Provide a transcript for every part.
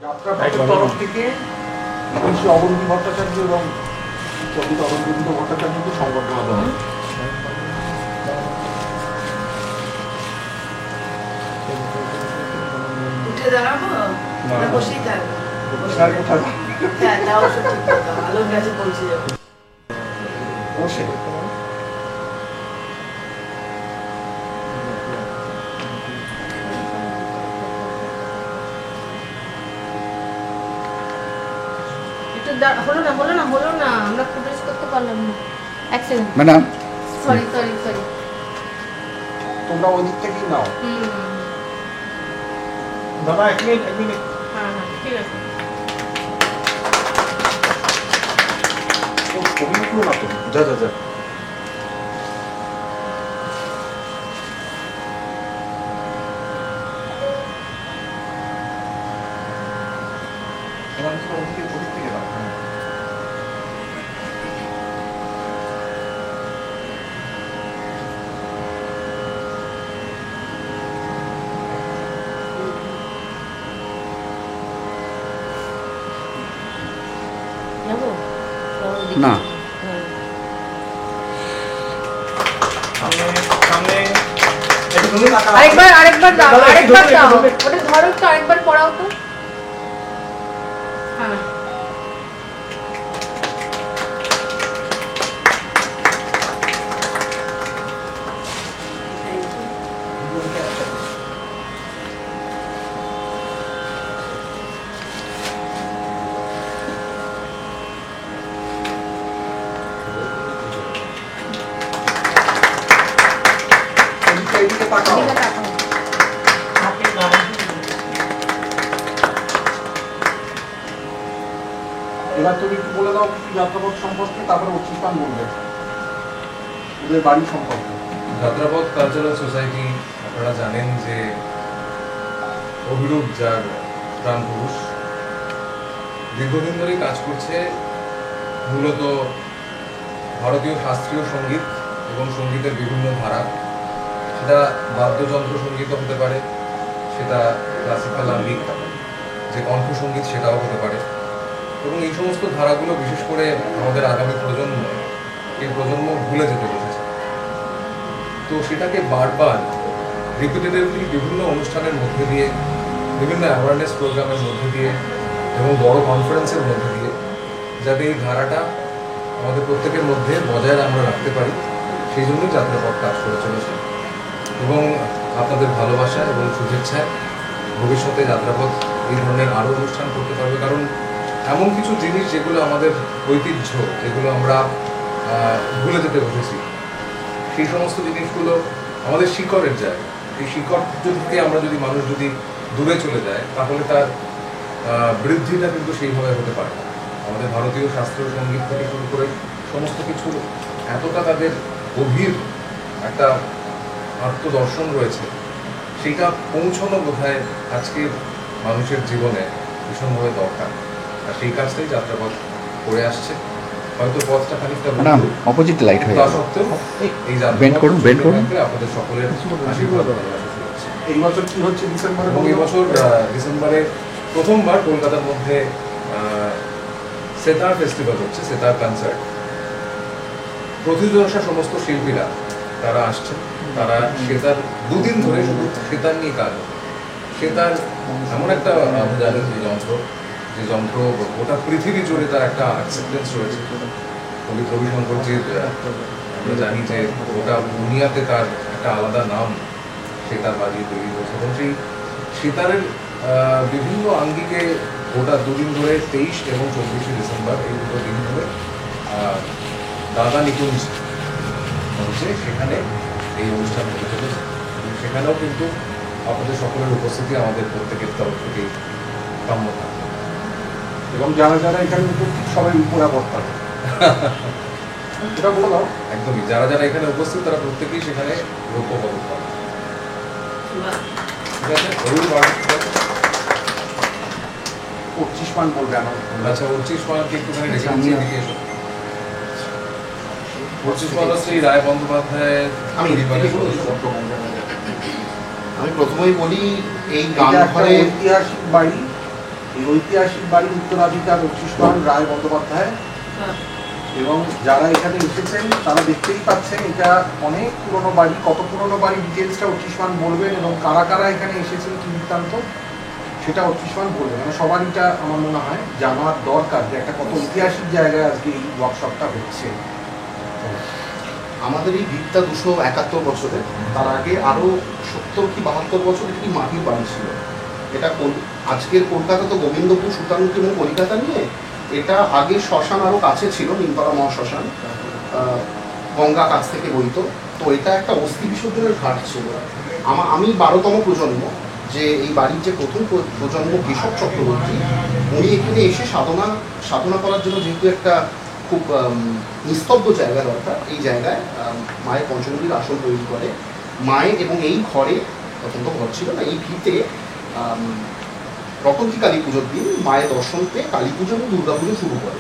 যাত্রাপথের তরফ থেকে শ্রী অবন্তী ভট্টাচার্য এবং পণ্ডিত অরবিন্দ ভট্টাচার্যকে সংবর্ধনা দেওয়া হয়। উঠে দাঁড়াবো না বসেই থাকবো? হ্যাঁ তাও সত্যি কথা, আলোর কাছে পৌঁছে যাবো। অবশ্যই হলো না আমরা প্রবেশ করতে পারলাম না। এক সেকেন্ড ম্যাডাম, সরি। তোমরা ওই দিক থেকেই নাও। দাদা এক মিনিট হ্যাঁ ঠিক আছে। ছবি উঠলো না তো, যা যা যা। ছবি থেকে নাও। যাবো না। সামনে একটু তুমি তাকাও। আরেকবার দাও, দাদা, একটু আরেকবার ধরে, দাও। একটু ধরে। ওটা ধরো তো, আরেকবার পড়াও তো। হ্যাঁ এইদিকে তাকাও। এদিকে তাকাও। এবার তুমি একটু বলে দাও কিছু যাত্রাপথ সম্পর্কে, তারপরে অর্চিষ্পান বলবে ওদের বাড়ি সম্পর্কে। যাত্রাপথ কালচারাল সোসাইটি আপনারা জানেন যে অভিরূপ যার প্রাণ পুরুষ দীর্ঘদিন ধরেই কাজ করছে মূলত ভারতীয় শাস্ত্রীয় সঙ্গীত এবং সঙ্গীতের বিভিন্ন ধারা, সেটা বাদ্যযন্ত্র সঙ্গীত হতে পারে, সেটা ক্লাসিক্যাল আঙ্গিক যে কণ্ঠসঙ্গীত সেটাও হতে পারে, এবং এই সমস্ত ধারাগুলো বিশেষ করে আমাদের আগামী প্রজন্ম এই প্রজন্ম ভুলে যেতে বসেছে। তো সেটাকে বারবার রিপিটেটিভলি বিভিন্ন অনুষ্ঠানের মধ্যে দিয়ে, বিভিন্ন অ্যাওয়ারনেস প্রোগ্রামের মধ্যে দিয়ে এবং বড় কনফারেন্সের মধ্যে দিয়ে যাতে এই ধারাটা আমাদের প্রত্যেকের মধ্যে বজায় আমরা রাখতে পারি, সেই জন্যই যাত্রাপথ কাজ করে চলেছে। এবং আপনাদের ভালোবাসা এবং শুভেচ্ছায় ভবিষ্যতে যাত্রাপথ এই ধরনের আরও অনুষ্ঠান করতে পারবে, কারণ এমন কিছু জিনিস যেগুলো আমাদের ঐতিহ্য, যেগুলো আমরা ভুলে যেতে বসেছি, সেই সমস্ত জিনিসগুলো আমাদের শিকড়ের জায়গা। এই শিকড় থেকে আমরা যদি মানুষ যদি দূরে চলে যায় তাহলে তার বৃদ্ধিটা কিন্তু সেইভাবে হতে পারে না। আমাদের ভারতীয় শাস্ত্রীয় সঙ্গীত থেকে শুরু করে সমস্ত কিছু এতটা তাদের গভীর একটা আত্মদর্শন রয়েছে, সেইটা পৌঁছানো বোধহয় আজকে মানুষের জীবনে ভীষণভাবে দরকার। আর সেই কাজটাই যাত্রাপথ করে আসছে। হয়তো পথটা খানিকটা ম্যাডাম অপোজিট লাইট হয়ে তা গেল। সত্ত্বেও এই বেন্ড করুন, বেন্ড করুন। আপনাদের সকলের আশীর্বাদ ভালোবাসা চলছে। এই বছর কি হচ্ছে ডিসেম্বরে? এবং এবছর ডিসেম্বরে প্রথমবার কলকাতার মধ্যে সেতার ফেস্টিভ্যাল হচ্ছে, সেতার কনসার্ট। প্রতিযোগিতা সমস্ত শিল্পীরা তারা আসছেন, তারা সেতার দুদিন ধরে শুধু সেতার নিয়ে কাজ হবে। সেতার এমন একটা আপনি জানেন যে যন্ত্র গোটা পৃথিবী জুড়ে তার একটা অ্যাকসেপ্টেন্স রয়েছে। কবি রবিশঙ্করজির আমরা জানি যে গোটা দুনিয়াতে তার একটা আলাদা নাম সেতার বাজিয়ে তৈরি হয়েছে, এবং সেই সেতারের বিভিন্ন আঙ্গিকে গোটা দুদিন ধরে 23 এবং 24শে ডিসেম্বর এই দুটো দিন ধরে দাদা নিকুঞ্জ হচ্ছে, সেখানে এই অনুষ্ঠান হতে চলেছে। সেখানেও কিন্তু আপনাদের সকলের উপস্থিতি আমাদের প্রত্যেকের তরফ থেকেই কাম্য থাকবে। এবং যারা যারা এখানে উপস্থিত সবাই উপরা করতে এটা বলে দাও। একদমই, যারা যারা এখানে উপস্থিত তারা প্রত্যেকেই সেখানে রৌপ্য পদক পাবে। ঠিক আছে, অরুণ বাড়ি। অর্চিষ্পান বলবে আমার। আচ্ছা, 25 মানকে একটুখানি ডেকে নিচ্ছি, এদিকে এসো। 25 মান হচ্ছে এই রায় বন্দ্যোপাধ্যায়ের পরিবারের সদস্য। আমি প্রথমেই বলি এই গান এটা একটা ঘরে ঐতিহাসিক বাড়ি এই ঐতিহাসিক বাড়ির উত্তরাধিকার অচ্যুষ্মান রায় বন্দ্যোপাধ্যায়, হ্যাঁ। এবং যারা এখানে এসেছেন তারা দেখতেই পাচ্ছেন এটা অনেক পুরনো বাড়ি। কত পুরনো বাড়ি ডিটেলসটা অচ্যুষ্মান বলবেন, এবং কারা কারা এখানে এসেছেন কি বৃত্তান্ত সেটা অচ্যুষ্মান বলবেন। মানে সবার এটা আমার মনে হয় জানার দরকার যে একটা কত ঐতিহাসিক জায়গায় আজকে এই ওয়ার্কশপটা হচ্ছে। আমাদের এই ভিতটা 271 বছরের, তার আগে আরো 70 কি 72 বছর একটি মাটির বাড়ি ছিল। এটা আজকের কলকাতা তো গোবিন্দপুর, সুতানুটি এবং কলিকাতা নিয়ে, এটা আগে শ্মশান আরো কাছে ছিল, নিমপাড়া মহাশ্মশান, গঙ্গা কাছ থেকে বইতো। তো এটা একটা অস্থি বিসর্জনের ঘাট ছিল। আমি 12তম প্রজন্ম, যে এই বাড়ির যে প্রথম প্রজন্ম কেশব চক্রবর্তী, উনি এখানে এসে সাধনা করার জন্য, যেহেতু একটা খুব নিস্তব্ধ জায়গা দরকার, এই জায়গায় মায়ের পঞ্চমুখীর আসন তৈরি করে। মায়ের এবং এই ঘরে, তখন তো ঘর ছিল না, এই ভিতে রতন্তী কালী পুজোর দিন মায়ের দর্শন পেয়ে কালী পুজো এবং দুর্গা পুজো শুরু করে।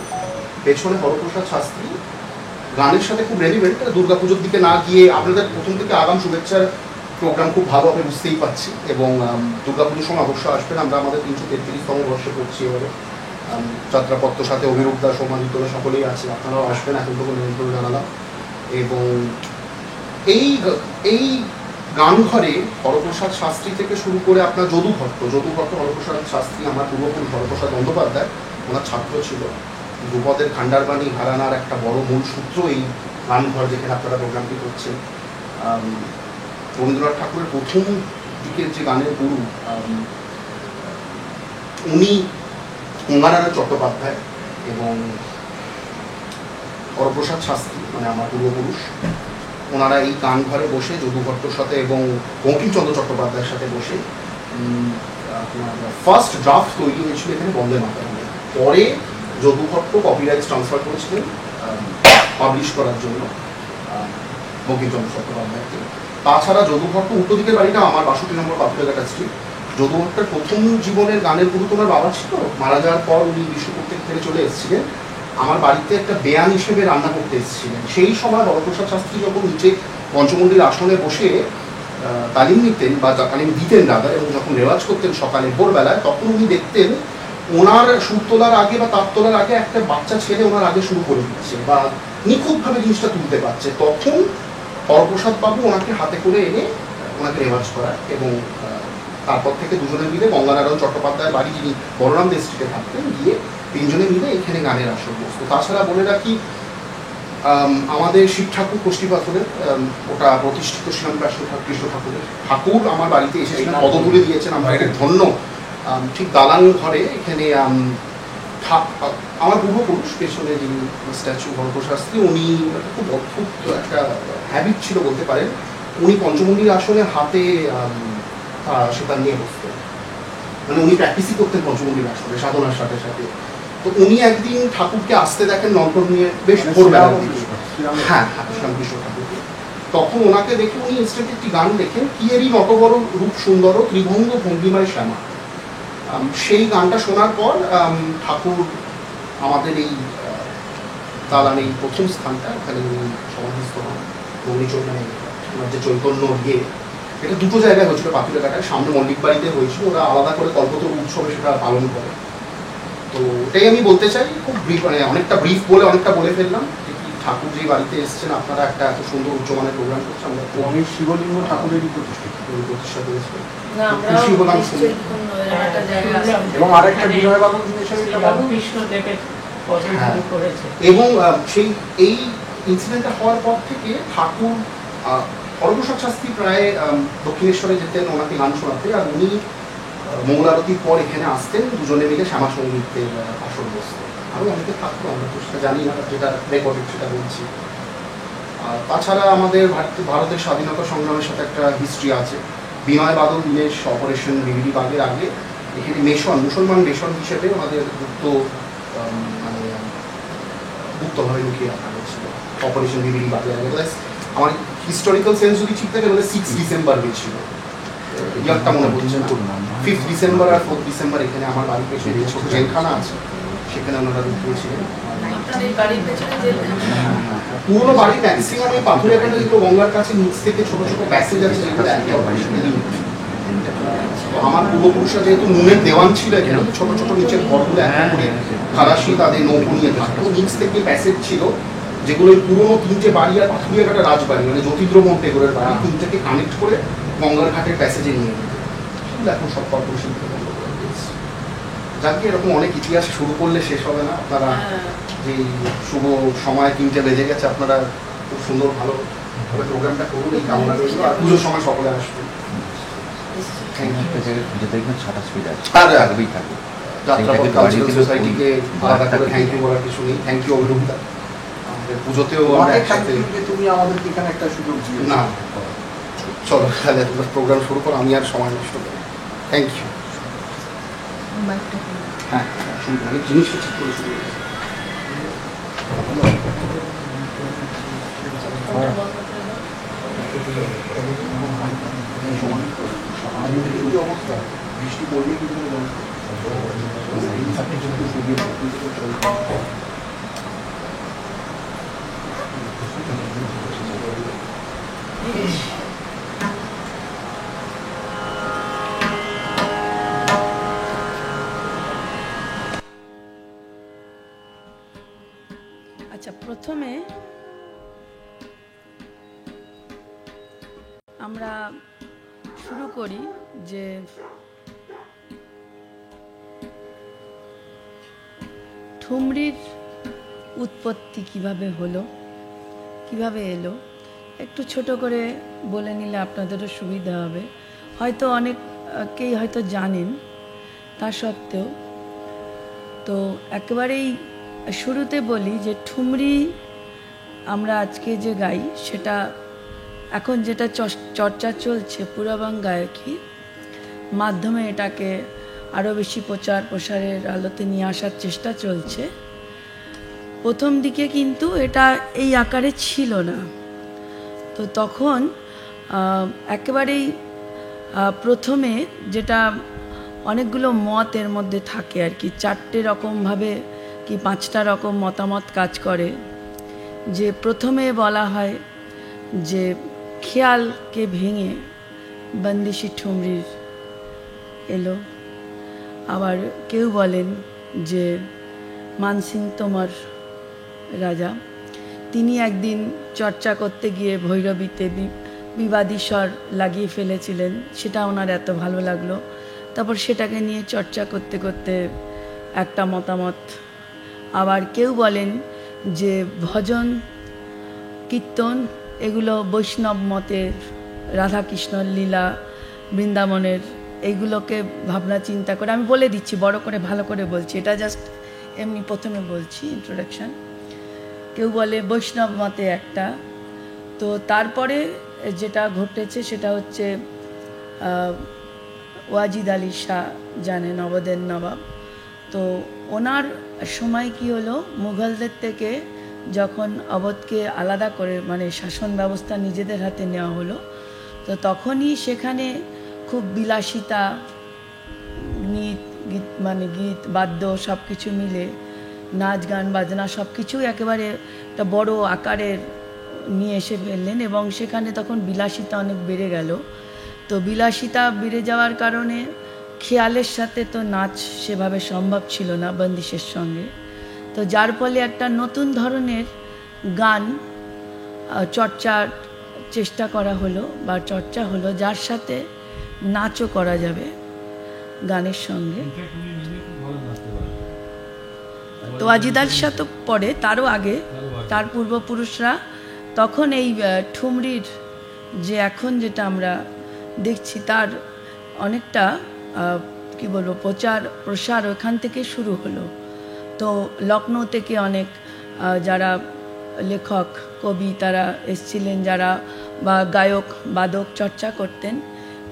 পেছনে হরপ্রসাদ শাস্ত্রী গানের সাথে খুব রেলিভেন্ট। দুর্গা পুজোর দিকে না গিয়ে আপনাদের প্রথম থেকে আগাম শুভেচ্ছার প্রোগ্রাম খুব ভালো হবে বুঝতেই পারছি, এবং দুর্গা পুজোর সময় অবশ্যই আসবেন। আমরা আমাদের 333তম বর্ষে করছি এবারে। যাত্রাপত্র সাথে অভিরূপ দাস, সমাদিতরা সকলেই আছে, আপনারাও আসবেন, এখন তো নিমন্ত্রণ জানালাম। এবং এই গান ঘরে হরপ্রসাদ শাস্ত্রী থেকে শুরু করে আপনার যদুভট্ট হরপ্রসাদ শাস্ত্রী আমার পূর্বপুরুষ হরপ্রসাদ বন্দ্যোপাধ্যায়, ওনার ছাত্র ছিল। ধ্রুপদের খান্ডারবাণী ঘরানার একটা বড় মূল সূত্র এই গান ঘর, যেখানে আপনারা প্রোগ্রামটি করছেন। রবীন্দ্রনাথ ঠাকুরের প্রথম দিকের যে গানের গুরু, উনি গঙ্গানারায়ণ চট্টোপাধ্যায় এবং হরপ্রসাদ শাস্ত্রী, মানে আমার পূর্বপুরুষ, ওনারা এই গান ঘরে বসে যদুভট্টর সাথে এবং বঙ্কিমচন্দ্র চট্টোপাধ্যায়ের সাথে বসে আপনার ফার্স্ট ড্রাফট তৈরি হয়েছিল এখানে বন্দে মাতরম। পরে যদুভট্ট কপিরাইট ট্রান্সফার করেছিলেন পাবলিশ করার জন্য বঙ্কিমচন্দ্র চট্টোপাধ্যায়কে। তাছাড়া যদুভট্ট উত্তর দিকের বাড়িটা আমার 62 নম্বর পাথুরিয়াঘাটা স্ট্রিট। যদুভট্টের প্রথম জীবনের গানের গুরু তোমার বাবা ছিল, মারা যাওয়ার পর উনি বিশ্বপুর থেকে চলে এসেছিলেন। আমার বাড়িতে একটা বেয়ান হিসেবে রান্না করতে এসেছিলেন। সেই সময় হরপ্রসাদ শাস্ত্রী যখন নিচে পঞ্চমন্দির আসনে বসে তালিম নিতেন বা তালিম দিতেন দাদা, এবং যখন রেওয়াজ করতেন সকালে ভোরবেলায়, তখন উনি দেখতেন ওনার সুর তোলার আগে বা তার তোলার আগে একটা বাচ্চা ছেলে ওনার আগে শুরু করে দিচ্ছে বা নিখুঁতভাবে জিনিসটা তুলতে পারছে। তখন হরপ্রসাদ বাবু ওনাকে হাতে করে এনে ওনাকে রেওয়াজ করা, এবং তারপর থেকে দুজনে মিলে গঙ্গানারায়ণ চট্টোপাধ্যায়ের বাড়ি, যিনি বলরাম দে স্ট্রিটে থাকতেন, গিয়ে 3 জনে মিলে এখানে গানের আসর বসতো। তাছাড়া বলে রাখি, আমাদের শিব ঠাকুর কষ্টি পাথরের, ওটা প্রতিষ্ঠিত শ্রীরামকৃষ্ণ ঠাকুরের ঠাকুর আমার বাড়িতে এসেছিলেন, পদধূলি দিয়েছেন, আমরা খুব ধন্য। ঠিক দালান ঘরে এখানে আমার পূর্বপুরুষ পেছনে যিনি স্ট্যাচু হরপ্রসাদ শাস্ত্রী, উনি খুব অদ্ভুত একটা হ্যাবিট ছিল বলতে পারেন। উনি পঞ্চমন্দির আসনে হাতে সেটা নিয়ে বসতেন, মানে উনি প্র্যাকটিসই করতেন পঞ্চমন্দির আসনে সাধনার সাথে সাথে। তো উনি একদিন ঠাকুরকে আসতে দেখেন নলকর নিয়ে, বেশ ভোরবেলা, হ্যাঁ শ্রীরামকৃষ্ণ ঠাকুরকে। তখন ওনাকে দেখে উনি ইনস্ট্যান্ট একটি গান লেখেন, কিয়েরি নটবর রূপ সুন্দর ত্রিভঙ্গ ভঙ্গিমায় শ্যামা। সেই গানটা শোনার পর ঠাকুর আমাদের এই দালান, এই প্রথম স্থানটা, ওখানে উনি সমাধিস্থ হন। উনি ওনার যে চৈতন্য ইয়ে, এটা দুটো জায়গায় হয়েছিল, পাথুরিয়াঘাটায়, সামনে মল্লিক বাড়িতে হয়েছিল, ওরা আলাদা করে কল্পতরু উৎসবে সেটা পালন করে। তো এটাই আমি বলতে চাই, খুব ব্রিফ, মানে অনেকটা ব্রিফ বলে অনেকটা বলে ফেললাম। ঠাকুর যে বাড়িতে এসেছেন, আপনারা একটা এত সুন্দর উচ্চমানের প্রোগ্রাম করছেন, আমরা অনেক শিবলিঙ্গ ঠাকুরেরই প্রতিষ্ঠা করেছে। এবং আরেকটা বিজয় বাবু এবং সেই এই ইনসিডেন্টটা হওয়ার পর থেকে ঠাকুর হরপ্রসাদ শাস্ত্রী প্রায় দক্ষিণেশ্বরে যেতেন ওনাকে গান শোনাতে, আর উনি মঙ্গল আরতির পর এখানে আসতেন, দুজনে মিলে শ্যামা সঙ্গীতের আসর বসতেন। আরও অনেকে থাকতো, আমরা তো সেটা জানি না, যেটা রেকর্ডেড সেটা বলছি। তাছাড়া আমাদের ভারতের স্বাধীনতা সংগ্রামের সাথে একটা হিস্ট্রি আছে। বিনয় বাদল দীনেশ অপারেশন বিবিডি বাগের আগে এখানে মুসলমান মেশন হিসেবে আমাদের মানে গুপ্তভাবে লুকিয়ে রাখা হয়েছিল অপারেশন বিবিডি বাগের আগে। আমার হিস্টোরিক্যাল সেন্স যদি ঠিক থাকে তাহলে 6 ডিসেম্বর হয়েছিল, ইয়ারটা মনে পড়ছে না, 5 ডিসেম্বর আর 4 ডিসেম্বর এখানে আমার বাড়ির পেছনে যে ছোট জেলখানা আছে সেখানে ওনারা ঢুকিয়েছিলেন। পুরোনো বাড়ি ম্যাক্সিমাম এই পাথুরিয়াঘাটা যেগুলো গঙ্গার কাছে নিচ থেকে ছোট ছোট প্যাসেজ আছে, যেগুলো একে অপরের সাথে লিঙ্ক। তো আমার পূর্বপুরুষরা যেহেতু নুনের দেওয়ান ছিল এখানে, ছোট ছোট নিচের ঘরগুলো একটা করে খালাসি তাদের নৌকো নিয়ে থাকতো, নিচ থেকে প্যাসেজ ছিল যেগুলো ওই পুরোনো তিনটে বাড়ি আর পাথুরিয়া ঘাটা রাজবাড়ি মানে জ্যোতিদ্রমন টেগোরের বাড়ি, তিনটাকে কানেক্ট করে গঙ্গার ঘাটের প্যাসেজে নিয়ে যেত। সেগুলো এখন সব কর্পোরেশন থেকে বন্ধ করে দিয়েছে। যাকে এরকম অনেক ইতিহাস শুরু করলে শেষ হবে না। আপনারা যে শুভ সময় 3টে বেজে গেছে, আপনারা খুব সুন্দর ভালো প্রোগ্রামটা করুন, এই কামনা রইল। আর পুজোর সময় সকলে আসবেন। Thank you. পুজো দেখবেন 27 ফিট আছে, আর আগেই থাকে। যাত্রাপথ কালচারাল সোসাইটিকে আলাদা করে থ্যাংক ইউ বলার কিছু নেই। থ্যাংক ইউ অভিরূপদা, আমাদের পুজোতেও আমরা তোমাকে একসাথে thank you যে তুমি আমাদেরকে এখানে একটা সুযোগ দিয়েছো। না চলো তাহলে তোমরা প্রোগ্রাম শুরু করো, আমি আর সময় নষ্ট করি। Thank you. হ্যাঁ শুরু করি, জিনিসটা ঠিক করে শুরু করি। বৃষ্টি পড়লে কিন্তু আচ্ছা, প্রথমে আমরা শুরু করি যে ঠুমরির উৎপত্তি কিভাবে হলো, কিভাবে এলো, একটু ছোট করে বলে নিলে আপনাদেরও সুবিধা হবে। হয়তো অনেকেই হয়তো জানেন, তা সত্ত্বেও তো একেবারেই শুরুতে বলি যে ঠুমরি আমরা আজকে যে গাই, সেটা এখন যেটা চর্চা চলছে পুরাবাং গায়কী মাধ্যমে এটাকে আরও বেশি প্রচার প্রসারের আলোতে নিয়ে আসার চেষ্টা চলছে। প্রথম দিকে কিন্তু এটা এই আকারে ছিল না। তো তখন একেবারেই প্রথমে যেটা অনেকগুলো মত এর মধ্যে থাকে আর কি, 4টে রকমভাবে কি 5টা রকম মতামত কাজ করে। যে প্রথমে বলা হয় যে খেয়ালকে ভেঙে বন্দিশি ঠুমরির এলো। আবার কেউ বলেন যে মানসিং তোমার রাজা, তিনি একদিন চর্চা করতে গিয়ে ভৈরবীতে বিবাদী স্বর লাগিয়ে ফেলেছিলেন, সেটা ওনার এত ভালো লাগলো। তারপর সেটাকে নিয়ে চর্চা করতে করতে একটা মতামত। আবার কেউ বলেন যে ভজন কীর্তন এগুলো বৈষ্ণব মতের, রাধাকৃষ্ণর লীলা, বৃন্দাবনের, এইগুলোকে ভাবনা চিন্তা করে আমি বলে দিচ্ছি, বড় করে ভালো করে বলছি, এটা জাস্ট এমনি প্রথমে বলছি ইন্ট্রোডাকশন। কেউ বলে বৈষ্ণব মতে একটা। তো তারপরে যেটা ঘটেছে সেটা হচ্ছে ওয়াজিদ আলী শাহ, জানেন অবধের নবাব। তো ওনার সময় কি হলো, মুঘলদের থেকে যখন অবধকে আলাদা করে মানে শাসন ব্যবস্থা নিজেদের হাতে নেওয়া হলো, তো তখনই সেখানে খুব বিলাসিতা, গীত বাদ্য সব কিছু মিলে, নাচ গান বাজনা সব কিছুই একেবারে একটা বড় আকারের নিয়ে এসে ফেললেন। এবং সেখানে তখন বিলাসিতা অনেক বেড়ে গেল। তো বিলাসিতা বেড়ে যাওয়ার কারণে খেয়ালের সাথে তো নাচ সেভাবে সম্ভব ছিল না বন্দিশের সঙ্গে। তো যার ফলে একটা নতুন ধরনের গান চর্চার চেষ্টা করা হলো বা চর্চা হলো, যার সাথে নাচও করা যাবে গানের সঙ্গে। তো ওয়াজিদ আলী শাহ তো পরে, তারও আগে তার পূর্বপুরুষরা তখন এই ঠুমরির যে এখন যেটা আমরা দেখছি তার অনেকটা কি বলবো প্রচার প্রসার ওখান থেকে শুরু হলো। তো লখনৌ থেকে অনেক যারা লেখক কবি তারা এসেছিলেন, যারা বা গায়ক বাদক চর্চা করতেন,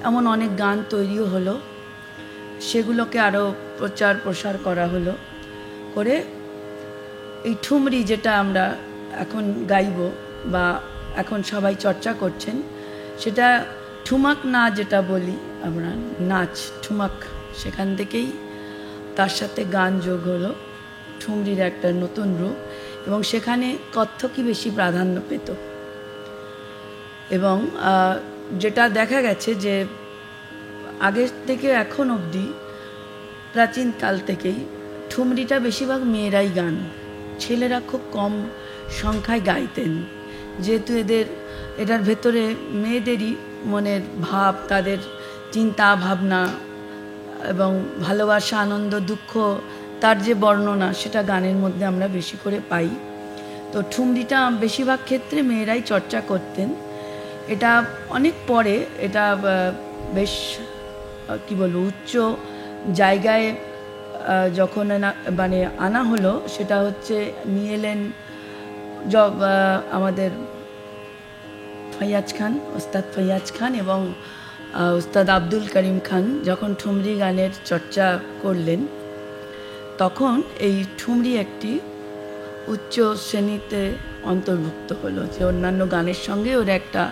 এমন অনেক গান তৈরিও হলো। সেগুলোকে আরও প্রচার প্রসার করা হলো করে এই ঠুমরি যেটা আমরা এখন গাইব বা এখন সবাই চর্চা করছেন, সেটা ঠুমাক না যেটা বলি আমরা, নাচ ঠুমাক, সেখান থেকেই তার সাথে গান যোগ হলো, ঠুমরির একটা নতুন রূপ। এবং সেখানে কত্থকই বেশি প্রাধান্য পেত। এবং যেটা দেখা গেছে যে আগের থেকে এখন অবধি প্রাচীন কাল থেকেই ঠুমরিটা বেশিরভাগ মেয়েরাই গান, ছেলেরা খুব কম সংখ্যায় গাইতেন, যেহেতু এটার ভেতরে মেয়েদেরই মনের ভাব, তাদের চিন্তা ভাবনা এবং ভালোবাসা, আনন্দ, দুঃখ, তার যে বর্ণনা সেটা গানের মধ্যে আমরা বেশি করে পাই। তো ঠুমরিটা বেশিরভাগ ক্ষেত্রে মেয়েরাই চর্চা করতেন। এটা অনেক পরে এটা বেশ কি বলবো উচ্চ জায়গায় যখন মানে আনা হলো, সেটা হচ্ছে নিয়ে এলেন আমাদের ফৈয়াজ খান, ওস্তাদ ফৈয়াজ খান এবং ওস্তাদ আব্দুল করিম খান যখন ঠুমরি গানের চর্চা করলেন, তখন এই ঠুমরি একটি উচ্চ শ্রেণীতে অন্তর্ভুক্ত হলো, যে অন্যান্য গানের সঙ্গে ওর একটা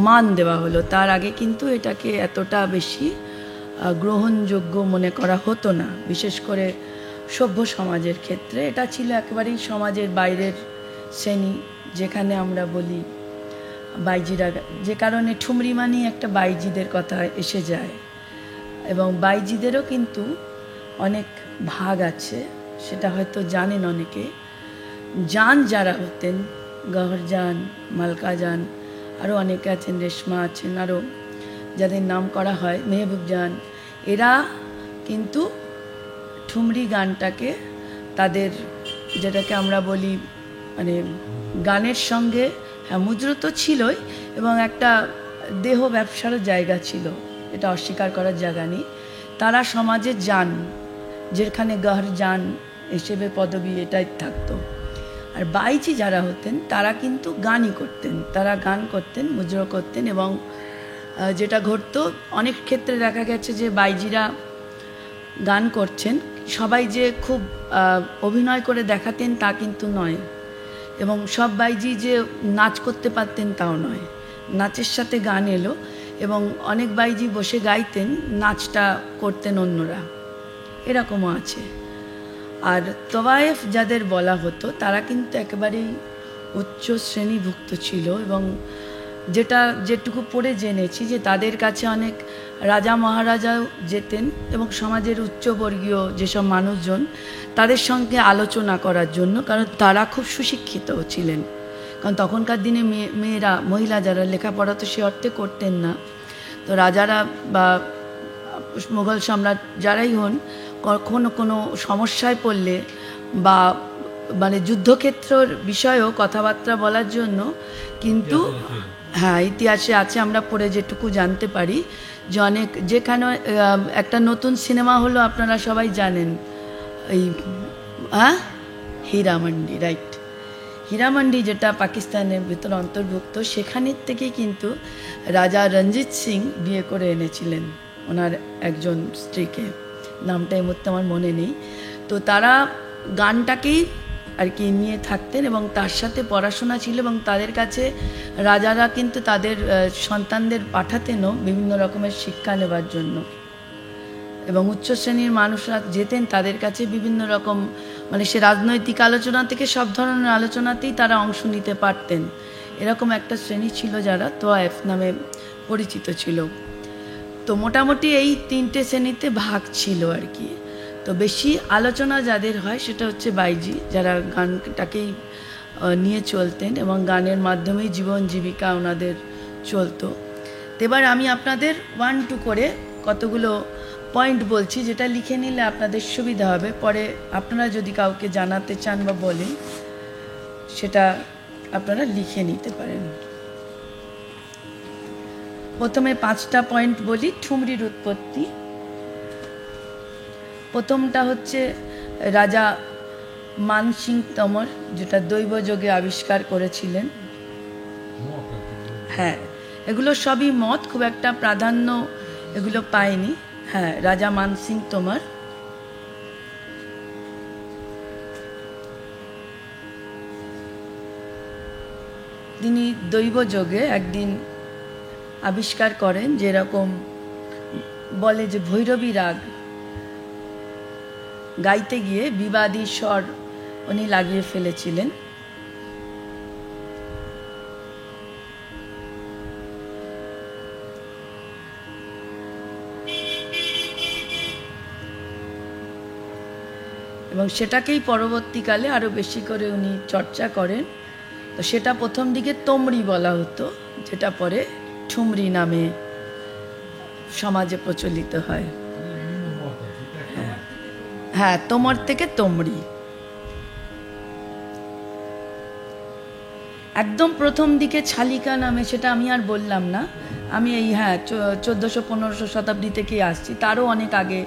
মান দেওয়া হলো। তার আগে কিন্তু এটাকে এতটা বেশি গ্রহণযোগ্য মনে করা হতো না, বিশেষ করে সভ্য সমাজের ক্ষেত্রে। এটা ছিল একেবারেই সমাজের বাইরের শ্রেণী, যেখানে আমরা বলি বাইজিরা, যে কারণে ঠুমরি মানেই একটা বাইজিদের কথা এসে যায়। এবং বাইজিদেরও কিন্তু অনেক ভাগ আছে, সেটা হয়তো জানেন অনেকে। জান যারা হতেন, গহর জান, মালকা জান, আরও অনেকে আছেন, রেশমা আছেন, আরও যাদের নাম করা হয়, মেহবুব জান, এরা কিন্তু ঠুমরি গানটাকে তাদের, যেটাকে আমরা বলি মানে গানের সঙ্গে, হ্যাঁ মুদ্রা তো ছিলই, এবং একটা দেহ ব্যবসারও জায়গা ছিল, এটা অস্বীকার করার জায়গা নেই। তারা সমাজে যান, যেখানে গহর জান হিসেবে পদবি এটাই থাকতো। আর বাইজি যারা হতেন তারা কিন্তু গানই করতেন, তারা গান করতেন, মুজরা করতেন। এবং যেটা ঘটতো অনেক ক্ষেত্রে দেখা গেছে যে বাইজিরা গান করছেন, সবাই যে খুব অভিনয় করে দেখাতেন তা কিন্তু নয়, এবং সব বাইজি যে নাচ করতে পারতেন তাও নয়, নাচের সাথে গান এলো, এবং অনেক বাইজি বসে গাইতেন, নাচটা করতেন অন্যরা, এরকমও আছে। আর তওয়ায়েফ যাদের বলা হতো তারা কিন্তু একেবারেই উচ্চ শ্রেণীভুক্ত ছিল, এবং যেটুকু পড়ে জেনেছি যে তাদের কাছে অনেক রাজা মহারাজাও যেতেন, এবং সমাজের উচ্চবর্গীয় যেসব মানুষজন তাদের সঙ্গে আলোচনা করার জন্য, কারণ তারা খুব সুশিক্ষিতও ছিলেন। কারণ তখনকার দিনে মেয়েরা, মহিলা যারা লেখাপড়া তো সে অর্থে করতেন না, তো রাজারা বা মুঘল সম্রাট যারাই হন, কখনো কোনো সমস্যায় পড়লে বা মানে যুদ্ধক্ষেত্রের বিষয়েও কথাবার্তা বলার জন্য কিন্তু, হ্যাঁ ইতিহাসে আছে, আমরা পড়ে যেটুকু জানতে পারি যে অনেক, যেখানে একটা নতুন সিনেমা হলো আপনারা সবাই জানেন, এই হীরামান্ডি, রাইট, হীরামান্ডি যেটা পাকিস্তানের ভিতর অন্তর্ভুক্ত, সেখানের থেকে কিন্তু রাজা রঞ্জিত সিং বিয়ে করে এনেছিলেন ওনার একজন স্ত্রীকে, নামটা এই মুহূর্তে আমার মনে নেই। তো তারা গানটাকেই আর কি নিয়ে থাকতেন, এবং তার সাথে পড়াশোনা ছিল, এবং তাদের কাছে রাজারা কিন্তু তাদের সন্তানদের পাঠাতেনও বিভিন্ন রকমের শিক্ষা নেবার জন্য, এবং উচ্চ শ্রেণীর মানুষরা যেতেন তাদের কাছে বিভিন্ন রকম, মানে সে রাজনৈতিক আলোচনা থেকে সব ধরনের আলোচনাতেই তারা অংশ নিতে পারতেন। এরকম একটা শ্রেণী ছিল যারা তোয়ায়েফ নামে পরিচিত ছিল। তো মোটামুটি এই তিনটে শ্রেণীতে ভাগ ছিল আর কি। তো বেশি আলোচনা যাদের হয় সেটা হচ্ছে বাইজি, যারা গানটাকেই নিয়ে চলতেন এবং গানের মাধ্যমেই জীবন জীবিকা ওনাদের চলতো। এবার আমি আপনাদের 1-2 করে কতগুলো পয়েন্ট বলছি, যেটা লিখে নিলে আপনাদের সুবিধা হবে, পরে আপনারা যদি কাউকে জানাতে চান বা বলেন সেটা আপনারা লিখে নিতে পারেন। প্রথমে 5টা পয়েন্ট বলি ঠুমরির উৎপত্তি। প্রথমটা হচ্ছে রাজা মান সিং তমর, যেটা দৈবযোগে আবিষ্কার করেছিলেন। হ্যাঁ, এগুলো সবই মত, খুব একটা প্রাধান্য এগুলো পায়নি। হ্যাঁ, রাজা মান সিং তমর। তিনি দৈবযোগে একদিন আবিষ্কার করেন, যেরকম বলে যে ভৈরবী রাগ গাইতে গিয়ে বিবাদী স্বর উনি লাগিয়ে ফেলেছিলেন। এবং সেটাকেই পরবর্তীকালে আরও বেশি করে উনি চর্চা করেন। তো সেটা প্রথম দিকে তোমরি বলা হতো, যেটা পরে ঠুমরি নামে সমাজে প্রচলিত হয়। হ্যাঁ, তোমর থেকে তোমরি। একদম প্রথম দিকে ছালিকা নামে, সেটা আমি আর বললাম না, আমি এই 1400-1500 শতাব্দী থেকেই আসছি, তারও অনেক আগে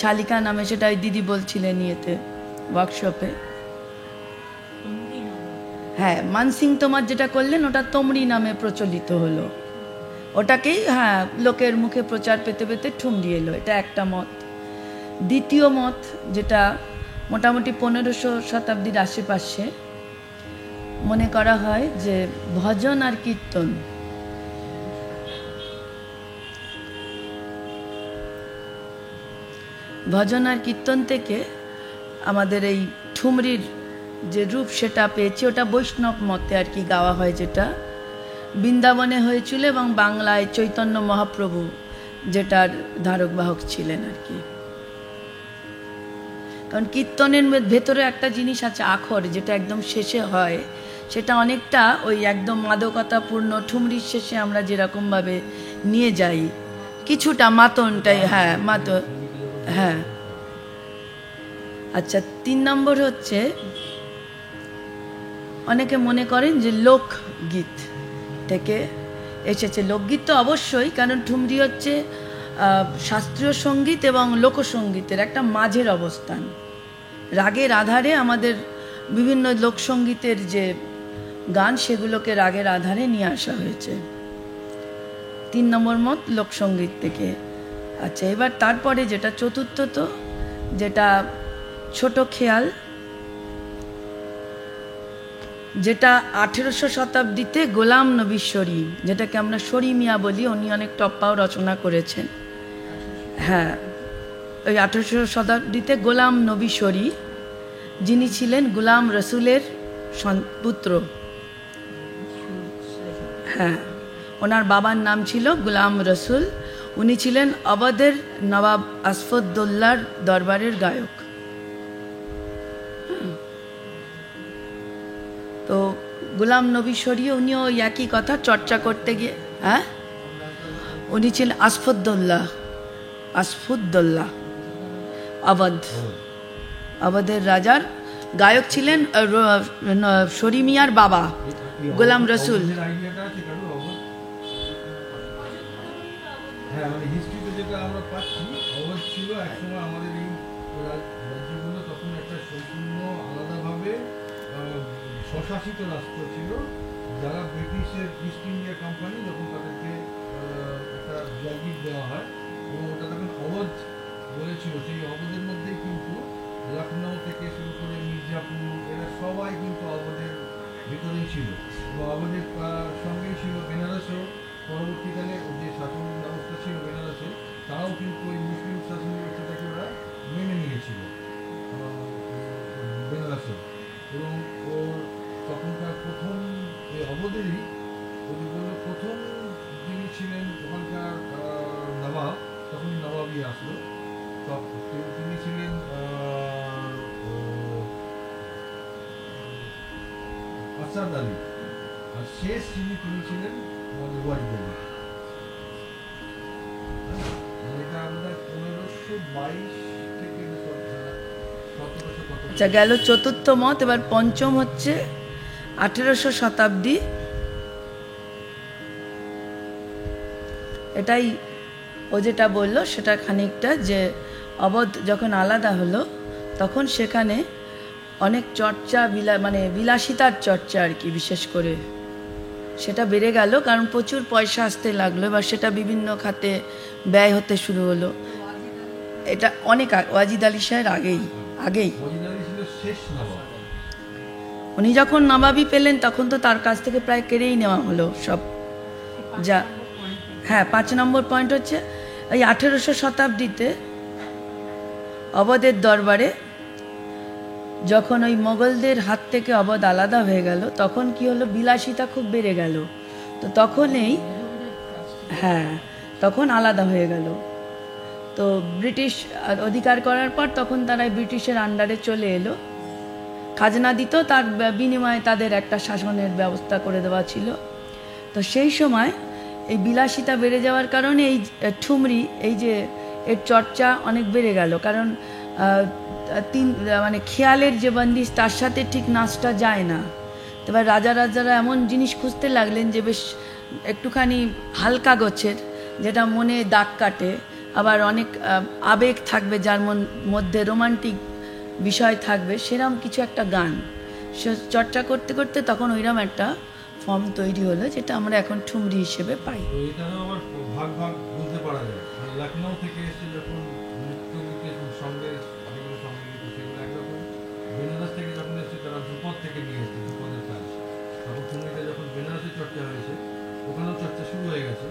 ছালিকা নামে, সেটা ওই দিদি বলছিলেন ইয়েতে ওয়ার্কশপে। হ্যাঁ, মানসিং তোমার যেটা করলেন ওটা তোমরি নামে প্রচলিত হলো, ওটাকেই লোকের মুখে প্রচার পেতে পেতে ঠুমরি এলো, এটা একটা মত। দ্বিতীয় মত, যেটা মোটামুটি 1500 শতাব্দীর আশেপাশে মনে করা হয়, যে ভজন আর কীর্তন, ভজন আর কীর্তন থেকে আমাদের এই ঠুমরির যে রূপ সেটা পেয়েছি, ওটা বৈষ্ণব মতে আর কি গাওয়া হয়, যেটা বৃন্দাবনে হয়েছিল এবং বাংলায় চৈতন্য মহাপ্রভু যেটার ধারক বাহক ছিলেন আর কি। কারণ কীর্তনের ভেতরে একটা জিনিস আছে আখর, যেটা একদম শেষে হয়, সেটা অনেকটা ওই একদম মাদকতাপূর্ণ ঠুমরির শেষে আমরা যেরকমভাবে নিয়ে যাই কিছুটা মাতনটাই। হ্যাঁ। আচ্ছা, 3 নম্বর হচ্ছে অনেকে মনে করেন যে লোকগীত থেকে এসেছে। লোকগীত তো অবশ্যই, কারণ ঠুমরি হচ্ছে শাস্ত্রীয় সঙ্গীত এবং লোকসঙ্গীতের একটা মাঝের অবস্থান। রাগের আধারে আমাদের বিভিন্ন লোকসঙ্গীতের যে গান, সেগুলোকে রাগের আধারে নিয়ে আসা হয়েছে। 3 নম্বর মত লোকসঙ্গীত থেকে। আচ্ছা, এবার তারপরে যেটা চতুর্থত, যেটা ছোট খেয়াল, যেটা 1800 শতাব্দীতে গোলাম নবী শরী, যেটাকে আমরা শরী মিয়া বলি, উনি অনেক টপ্পাও রচনা করেছেন। হ্যাঁ, ওই 1800 শতাব্দীতে গোলাম নবী শরী, যিনি ছিলেন গুলাম রসুলের পুত্র। হ্যাঁ, ওনার বাবার নাম ছিল গুলাম রসুল, উনি ছিলেন অবধের নবাব আসফদ্দৌল্লার দরবারের গায়ক। তো গুলাম নবী শরী উনিও একই কথা চর্চা করতে গিয়ে, উনি ছিলেন আসফুদ্দৌল্লাহ অবধের রাজার গায়ক ছিলেন শরী মিয়ার বাবা গোলাম রসুল। হ্যাঁ, মানে হিস্ট্রিতে যেটা আমরা পাচ্ছি, অবধ ছিল একসময় আমাদের এই রাজ্যগুলো, তখন একটা সম্পূর্ণ আলাদাভাবে স্বশাসিত রাষ্ট্র ছিল, যারা ব্রিটিশের ইস্ট ইন্ডিয়া কোম্পানি যখন তাদেরকে একটা জাগির দেওয়া হয় এবং ওটা তখন অবধ বলেছিল, সেই অবধের মধ্যেই কিন্তু লখনৌ থেকে শুরু করে মির্জাপুর, এরা সবাই কিন্তু অবধের ভিতরেই ছিল এবং অবধের সঙ্গেই ছিল বেনারসও। পরবর্তীকালে যে শাসন ব্যবস্থা ছিল বেনারসে, তারাও কিন্তু ওই মুসলিম শাসন ব্যবস্থাটাকে ওরা মেনে নিয়েছিল বেনারসে। এবং ওর তখনকার প্রথম অবধেরই ওদের বলল প্রথম যিনি ছিলেন ওখানকার নবাব, তখনই নবাবই আসলো, তিনি ছিলেন আসাদ আলী, আর শেষ তিনি ছিলেন আমাদের ওয়াজিদ আলী। এটা আমাদের 1522 থেকে 1700। আচ্ছা, গেল চতুর্থ মত। এবার পঞ্চম হচ্ছে 1800 শতাব্দী। এটাই ও যেটা বললো সেটা খানিকটা, যে অবধ যখন আলাদা হলো তখন সেখানে অনেক চর্চা, মানে বিলাসিতার চর্চা আর কি, বিশেষ করে সেটা বেড়ে গেল, কারণ প্রচুর পয়সা আসতে লাগলো। এবার সেটা বিভিন্ন খাতে ব্যয় হতে শুরু হলো। এটা অনেক ওয়াজিদ আলী শাহের আগেই উনি যখন নবাবি পেলেন তখন তো তার কাছ থেকে প্রায় কেড়েই নেওয়া হলো সব যা। হ্যাঁ, 5 নম্বর পয়েন্ট হচ্ছে এই 1800 শতাব্দীতে অবধের দরবারে যখন ওই মোগলদের হাত থেকে অবধ আলাদা হয়ে গেল, তখন কি হলো, বিলাসিতা খুব বেড়ে গেল। তো তখন আলাদা হয়ে গেল। তো ব্রিটিশ অধিকার করার পর তখন তারা ব্রিটিশের আন্ডারে চলে এলো, খাজনা দিত, তার বিনিময়ে তাদের একটা শাসনের ব্যবস্থা করে দেওয়া ছিল। তো সেই সময় এই বিলাসিতা বেড়ে যাওয়ার কারণে এই ঠুমরি, এই যে এর চর্চা অনেক বেড়ে গেল, কারণ মানে খেয়ালের যে বন্দিশ তার সাথে ঠিক নাচটা যায় না। এবার রাজারা এমন জিনিস খুঁজতে লাগলেন যে বেশ একটুখানি হালকা গোছের, যেটা মনে দাগ কাটে, আবার অনেক আবেগ থাকবে, যার মধ্যে রোমান্টিক বিষয় থাকবে, সেরকম কিছু একটা গান সে চর্চা করতে করতে তখন ওইরকম একটা ফর্ম তৈরি হলো, যেটা আমরা এখন ঠুমরি হিসেবে পাই। তো এটারও আবার ভাগ ভাগ বুঝতে পারা যায়। লখনৌ থেকে এসে যখন নৃত্যগীতের সঙ্গে যেগুলো সঙ্গীত সেগুলো একরকম, বেনারস থেকে যখন এসে তারা ধ্রুপদ থেকে নিয়ে এসেছে, ধ্রুপদের কাজ। তখন ঠুমরিটা যখন বেনারসে চর্চা হয়েছে, ওখানেও চর্চা শুরু হয়ে গেছে।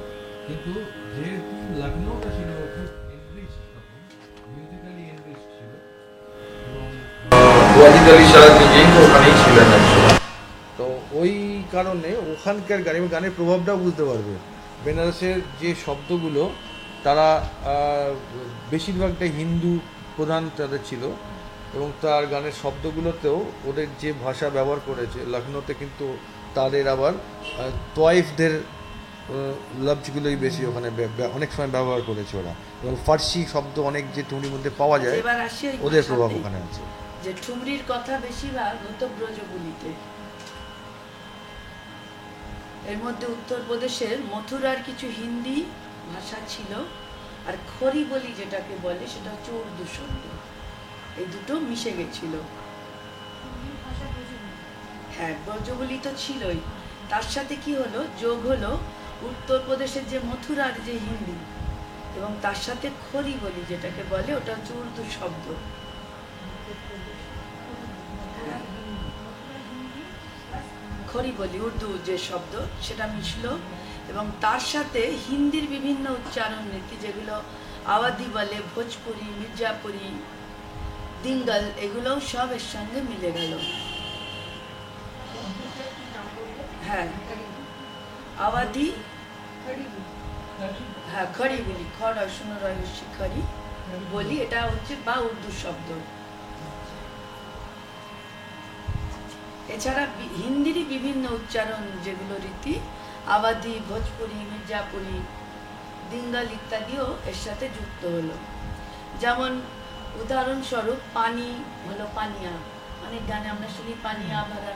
কিন্তু যেহেতু লখনৌটা ছিল খুব এনরিচড, তখন মিউজিক্যালি এনরিচড ছিল, এবং ওয়াহিদ আলী শাহ নিজেই তো ওখানেই ছিলেন actually। তো ওই কারণে ওখানকার গানের প্রভাবটাও বুঝতে পারবে। বেনারসের যে শব্দগুলো, তারা বেশিরভাগটাই হিন্দু প্রধান তাদের ছিল, এবং তার গানের শব্দগুলোতেও ওদের যে ভাষা ব্যবহার করেছে, লখনৌতে কিন্তু তাদের আবার তোয়াইফদের লফজগুলোই বেশি ওখানে অনেক সময় ব্যবহার করেছে ওরা, এবং ফার্সি শব্দ অনেক যে ঠুমরির মধ্যে পাওয়া যায়, এবার আসি ওই ওদের প্রভাব ভাষাতেই, ওখানে আছে। যে ঠুমরির কথা বেশিরভাগ হতো ব্রজবুলিতে। এর মধ্যে উত্তরপ্রদেশের মথুরার কিছু হিন্দি ভাষা ছিল, আর খড়ি বলি যেটাকে বলে সেটা হচ্ছে উর্দু শব্দ, এই দুটো মিশে গেছিল। হ্যাঁ, ব্রজবুলি তো ছিলই, তার সাথে কি হলো, যোগ হলো উত্তরপ্রদেশের যে মথুরার যে হিন্দি, এবং তার সাথে খড়ি বলি যেটাকে বলে, ওটা হচ্ছে উর্দু শব্দ। খড়ি বলি উর্দু যে শব্দ, সেটা মিশলো, এবং তার সাথে হিন্দির বিভিন্ন উচ্চারণ নীতি, যেগুলো আওয়াধি বলে, ভোজপুরি, মির্জাপুরি, দিঙ্গল, এগুলোও সব এর সঙ্গে মিলে গেল। হ্যাঁ, আওয়াধি, হ্যাঁ খড়ি বলি, খড় অসুন রহস্যি খড়ি বলি, এটা হচ্ছে বা উর্দু শব্দ। এছাড়া হিন্দিরই বিভিন্ন উচ্চারণ যেগুলো রীতি, আওয়াধি, ভোজপুরি, মির্জাপুরি, দিঙ্গল ইত্যাদিও এর সাথে যুক্ত হলো। যেমন উদাহরণস্বরূপ পানি হলো পানিয়া, অনেক গানে আমরা শুনি পানিয়া ভরা,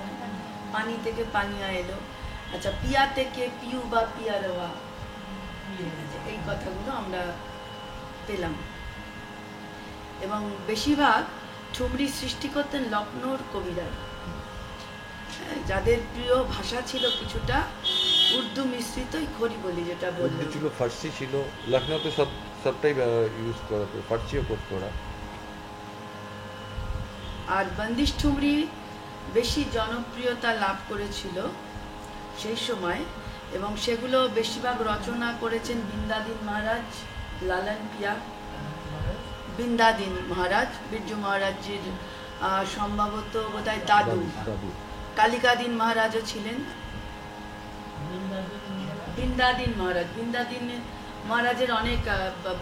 পানি থেকে পানিয়া এলো। আচ্ছা, পিয়া থেকে পিউ বা পিয়ারওয়া, এই কথাগুলো আমরা পেলাম। এবং বেশিরভাগ ঠুমরি সৃষ্টি করতেন লখনৌর কবিরা, যাদের প্রিয় ভাষা ছিল কিছুটা উর্দু মিশ্রিত, খড়ি বলি যেটা উর্দু বললো ছিল, ফার্সি ছিল, লখনৌতে সবটাই ইউজ করা হতো, ফার্সিও করতো ওরা। আর বন্দিশ ঠুমরি বেশি জনপ্রিয়তা লাভ করেছিল সেই সময়, এবং সেগুলো বেশিরভাগ রচনা করেছেন বিন্দাদিন মহারাজ, লালন পিয়া, বিন্দাদিন মহারাজ, বিরজু মহারাজজির সম্ভবত বোধহয় দাদু, কালিকাদিন মহারাজও ছিলেন। বিন্দাদিন মহারাজের অনেক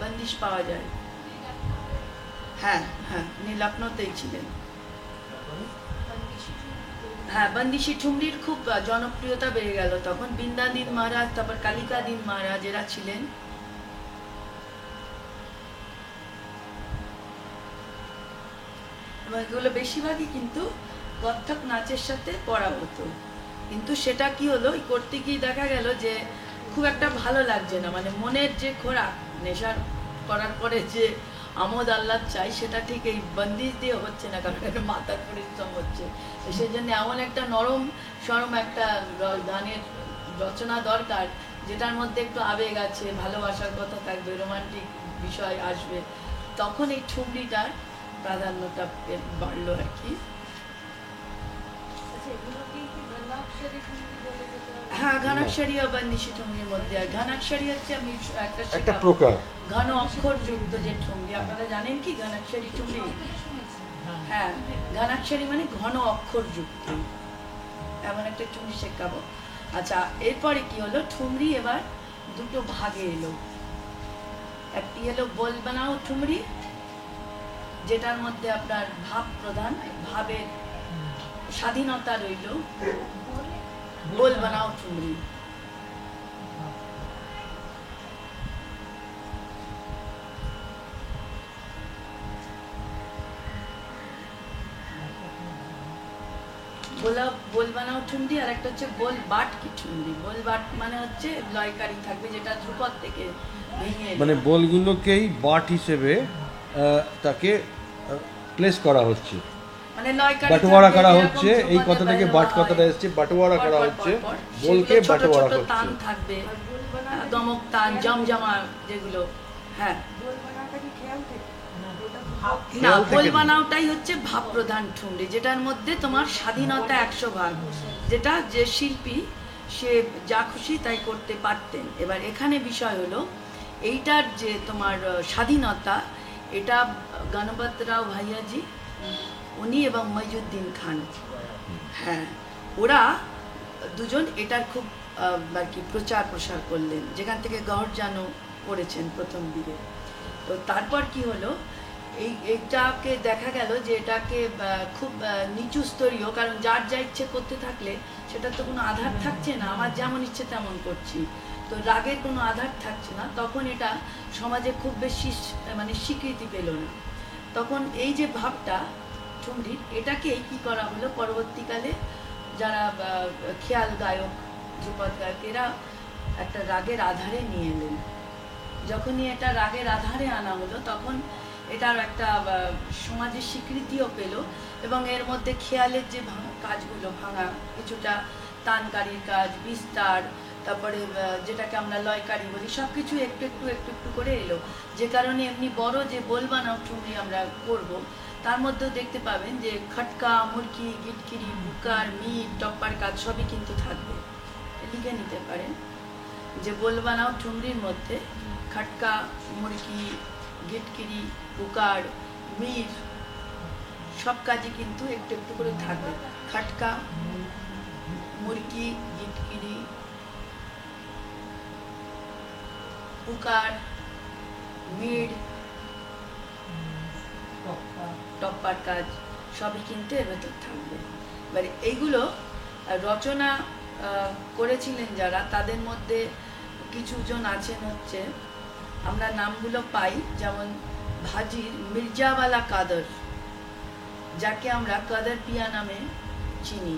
বন্দিশ পাওয়া যায়। হ্যাঁ হ্যাঁ, উনি লখনৌতেই ছিলেন। হ্যাঁ, বন্দিশি ঠুমরির খুব জনপ্রিয়তা বেড়ে গেল তখন। বিন্দাদিন মহারাজ, তারপর কালিকাদিন মহারাজ, এরা ছিলেন। এবং এগুলো বেশিরভাগই কিন্তু কত্থক নাচের সাথে করা হতো, কিন্তু সেটা কি হলো, করতে গিয়ে দেখা গেল যে খুব একটা ভালো লাগছে না, মানে মনের যে খোরাক, নেশার করার পরে যে আমোদ আহ্লাদ চাই, সেটা ঠিক এই বন্দিশ দিয়ে হচ্ছে না, কারণ একটা মাথার পরিশ্রম হচ্ছে। সেই জন্য এমন একটা নরম সরম একটা গানের রচনা দরকার, যেটার মধ্যে একটু আবেগ আছে, ভালোবাসার কথা থাকবে, রোমান্টিক বিষয় আসবে, তখন এই ঠুমরিটার প্রাধান্যটা বাড়লো আর কি। হ্যাঁ, ঘনাক্ষরী ও বন্দিশি ঠুমরির মধ্যে। আর ঘনাক্ষরী হচ্ছে, আমি একটা প্রকার ঘন অক্ষর যুক্ত যে ঠুমরি, আপনারা জানেন কি ঘনাক্ষরী ঠুমরি? হ্যাঁ, ঘনাক্ষরী মানে ঘন অক্ষর যুক্ত, এমন একটা ঠুমরি শেখাবো। আচ্ছা, এরপরে কি হলো, ঠুমরি এবার দুটো ভাগে এলো। একটি হলো বোল বানাও ঠুমরি, যেটার মধ্যে আপনার ভাব প্রধান, ভাবের স্বাধীনতা রইল, বোল বানাও ঠুমরি। বোল বানাও ঠুমরি, আর একটা হচ্ছে বোল বাট কি ঠুমরি। বোল বাট মানে হচ্ছে লয়কারি থাকবে, যেটা ধ্রুপদ থেকে ভেঙে মানে বলগুলোকেই বাট হিসেবে তাকে প্লেস করা হচ্ছে, মানে লয়কারি বাটোয়ারা থাকবে, করা যেরকম হচ্ছে। এই ধ্রুপদে কথা থেকে ব্যবহার বাট হয়। কথাটা এসছে, বাটোয়ারা করা পর পর হচ্ছে, পর পর। বলকে সেগুলো ছোট বাটোয়ারা ছোট করছে। তান থাকবে, দমক তান, জমজমা যেগুলো। হ্যাঁ, না, খেয়াল বোল থেকে বানাওটাই হচ্ছে ভাব প্রধান ঠুমরি, যেটার মধ্যে তোমার স্বাধীনতা 100%, যেটা যে শিল্পী সে যা খুশি তাই করতে পারতেন। এবার এখানে বিষয় হলো এইটার যে তোমার স্বাধীনতা, এটা গণপত রাও ভাইয়াজি উনি এবং মইজুদ্দিন খান, হ্যাঁ, ওরা দুজন এটার খুব আর কি প্রচার প্রসার করলেন, যেখান থেকে গহরজানও করেছেন প্রথম দিকে। তো তারপর কি হলো, এইটাকে দেখা গেল যে এটাকে খুব নিচু স্তরীয়, কারণ যার যা ইচ্ছে করতে থাকলে সেটা তো কোনো আধার থাকছে না, আমার যেমন ইচ্ছে তেমন করছি, তো রাগের কোনো আধার থাকছে না, তখন এটা সমাজে খুব বেশি মানে স্বীকৃতি পেল না। তখন এই যে ভাবটা ঠুমরির, এটাকেই কি করা হলো, পরবর্তীকালে যারা খেয়াল গায়ক, ধ্রুপদ গায়ক, এরা একটা রাগের আধারে নিয়ে এলেন। যখনই এটা রাগের আধারে আনা হলো, তখন এটার একটা সমাজের স্বীকৃতিও পেল, এবং এর মধ্যে খেয়ালের যে কাজগুলো, ভাঙা কিছুটা তানকারির কাজ, বিস্তার, তারপরে যেটাকে আমরা লয়কারি বলি, সব কিছু একটু একটু একটু একটু করে এলো, যে কারণে এমনি বড় যে বোল বানাও ঠুমরি আমরা করব, তার মধ্যেও দেখতে পাবেন যে খটকা, মুরকি, গিটকিরি, বুকার, মিট, টপ্পার কাজ সবই কিন্তু থাকবে। লিখে নিতে পারেন যে বোল বানাও ঠুমরির মধ্যে খটকা, মুরকি, গিটকিরি, বুকার, মিট সব কাজই কিন্তু একটু একটু করে থাকবে। খটকা, মুরকি, গিটকিরি, বুকার, মিট, টপ্পার কাজ সবই কিন্তু এর ভেতর থাকবে। এবারে এইগুলো রচনা করেছিলেন যারা, তাদের মধ্যে কিছুজন আছেন হচ্ছে, আমরা নামগুলো পাই, যেমন ভাজির মির্জাওয়ালা কাদর, যাকে আমরা কাদর পিয়া নামে চিনি।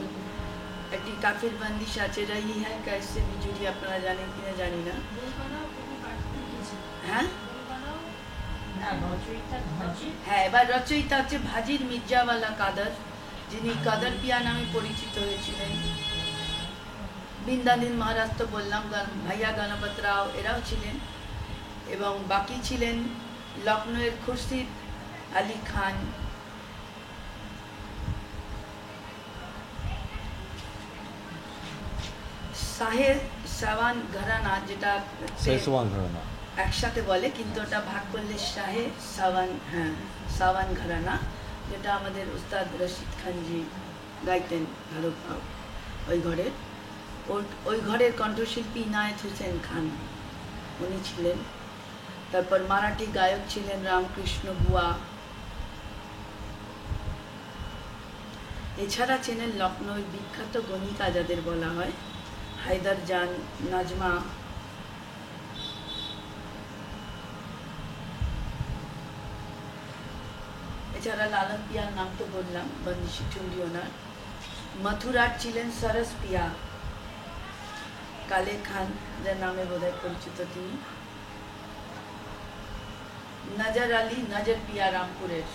একটি কাফির বন্দিশ আছে, রহি হ্যাঁ कैसे বিজুরি, আপনারা জানেন কিনা জানি না। হ্যাঁ হ্যাঁ, এবার রচয়িতা হচ্ছে ভাজির মির্জাওয়ালা কাদর, যিনি কাদর পিয়া নামে পরিচিত হয়েছিলেন। বৃন্দাদিন মহারাজ তো বললাম, ভাইয়া গণপত রাও এরাও ছিলেন, এবং বাকি ছিলেন লখনৌয়ের খুরশিদ আলী খান, শাহে সাওয়ান ঘরানা, যেটা শেষওয়ান ঘরানা একসাথে বলে, কিন্তু ওটা ভাগ করলে শাহে সাওয়ান, হ্যাঁ সাওয়ান ঘরানা, যেটা আমাদের উস্তাদ রশিদ খানজি গাইতেন ভারত পাও, ওই ঘরের কণ্ঠশিল্পী ইনায়েত হোসেন খান উনি ছিলেন। তারপর মারাঠি গায়ক ছিলেন রামকৃষ্ণ বুয়া। এছাড়া ছিলেন লখনৌর বিখ্যাত গণিকা যাদের বলা হয়, হায়দার জান, নাজমা। এছাড়া লালন পিয়ার নাম তো বললাম, বন্দিশি ঠুমরি ওনার। মথুরার ছিলেন সরস পিয়া, কালে খান যার নামে বোধহয় পরিচিত তিনি। নজর আলী, নজর পিয়া রামপুরের।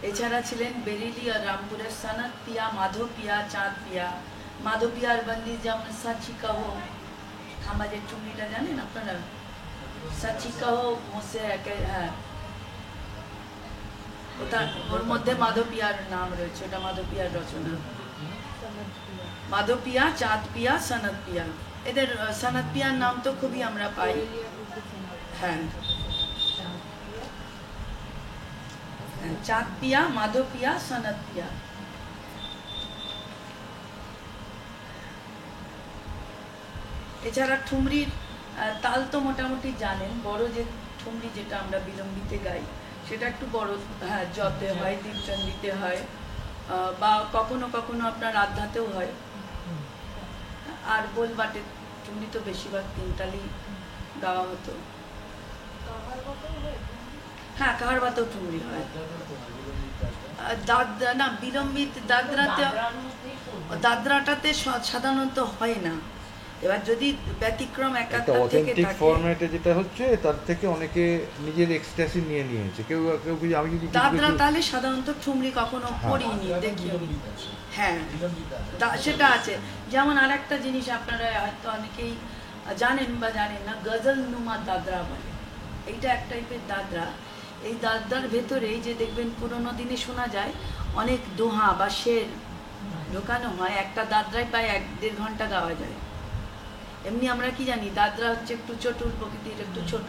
এছাড়া ছিলেন বেরেলি আর রামপুরের সনত পিয়া, মাধব পিয়া, চাঁদ পিয়া। মাধব পিয়ার বন্দি যেমন সাচি কাহো, আমাদের ঠুমরিটা জানেন আপনারা, সাচি কাহো মোসে, হ্যাঁ ওটা, ওর মধ্যে মাধব পিয়ার নাম রয়েছে, ওটা মাধব পিয়ার রচনা। মাধব পিয়া, চাঁদ পিয়া, সনত পিয়া, এদের সনত পিয়ার নাম তো খুবই আমরা পাই। হ্যাঁ, চাঁদ পিয়া, মাধব পিয়া, সনত পিয়া। এছাড়া ঠুমরির তাল তো মোটামুটি জানেন, বড় যে ঠুমরি যেটা আমরা বিলম্বিতে গাই সেটা একটু বড়, হ্যাঁ, জতে হয়, দীপচন্ডিতে হয়, বা কখনো কখনো আপনার আধ্যাতেও হয়। আর বোলবাটে ঠুমরি তো বেশিরভাগ তিনতালি গাওয়া হতো। হ্যাঁ, কাহারবাতেও ঠুমরি হয়। দাদরা না, বিলম্বিত দাদরাটাতে সাধারণত হয় না। এবার যদি ব্যতিক্রম একটা একাত্তর থেকে অথেন্টিক থাকে, ফরম্যাটে যেটা হচ্ছে তার থেকে অনেকে নিজের এক্সট্যাসি নিয়ে নিয়েছে। কেউ কেউ কিছু, আমি যদি কিছু দাদরা কিছু- তাহলে সাধারণত ঠুমরি কখনো করিনি, দেখিনি। হ্যাঁ, সেটা আছে। যেমন আর একটা জিনিস আপনারা হয়তো অনেকেই জানেন বা জানেন না, গজল নুমা দাদরা বলে। এইটা এক টাইপের দাদরা। এই দাদরার ভেতরেই যে দেখবেন পুরোনো দিনে শোনা যায় অনেক দোহা বা শের ঢোকানো হয়, একটা দাদরায় প্রায় 1-1.5 ঘন্টা গাওয়া যায়। এমনি আমরা কি জানি, দাদরা হচ্ছে একটু চটুল প্রকৃতির, একটু ছোট,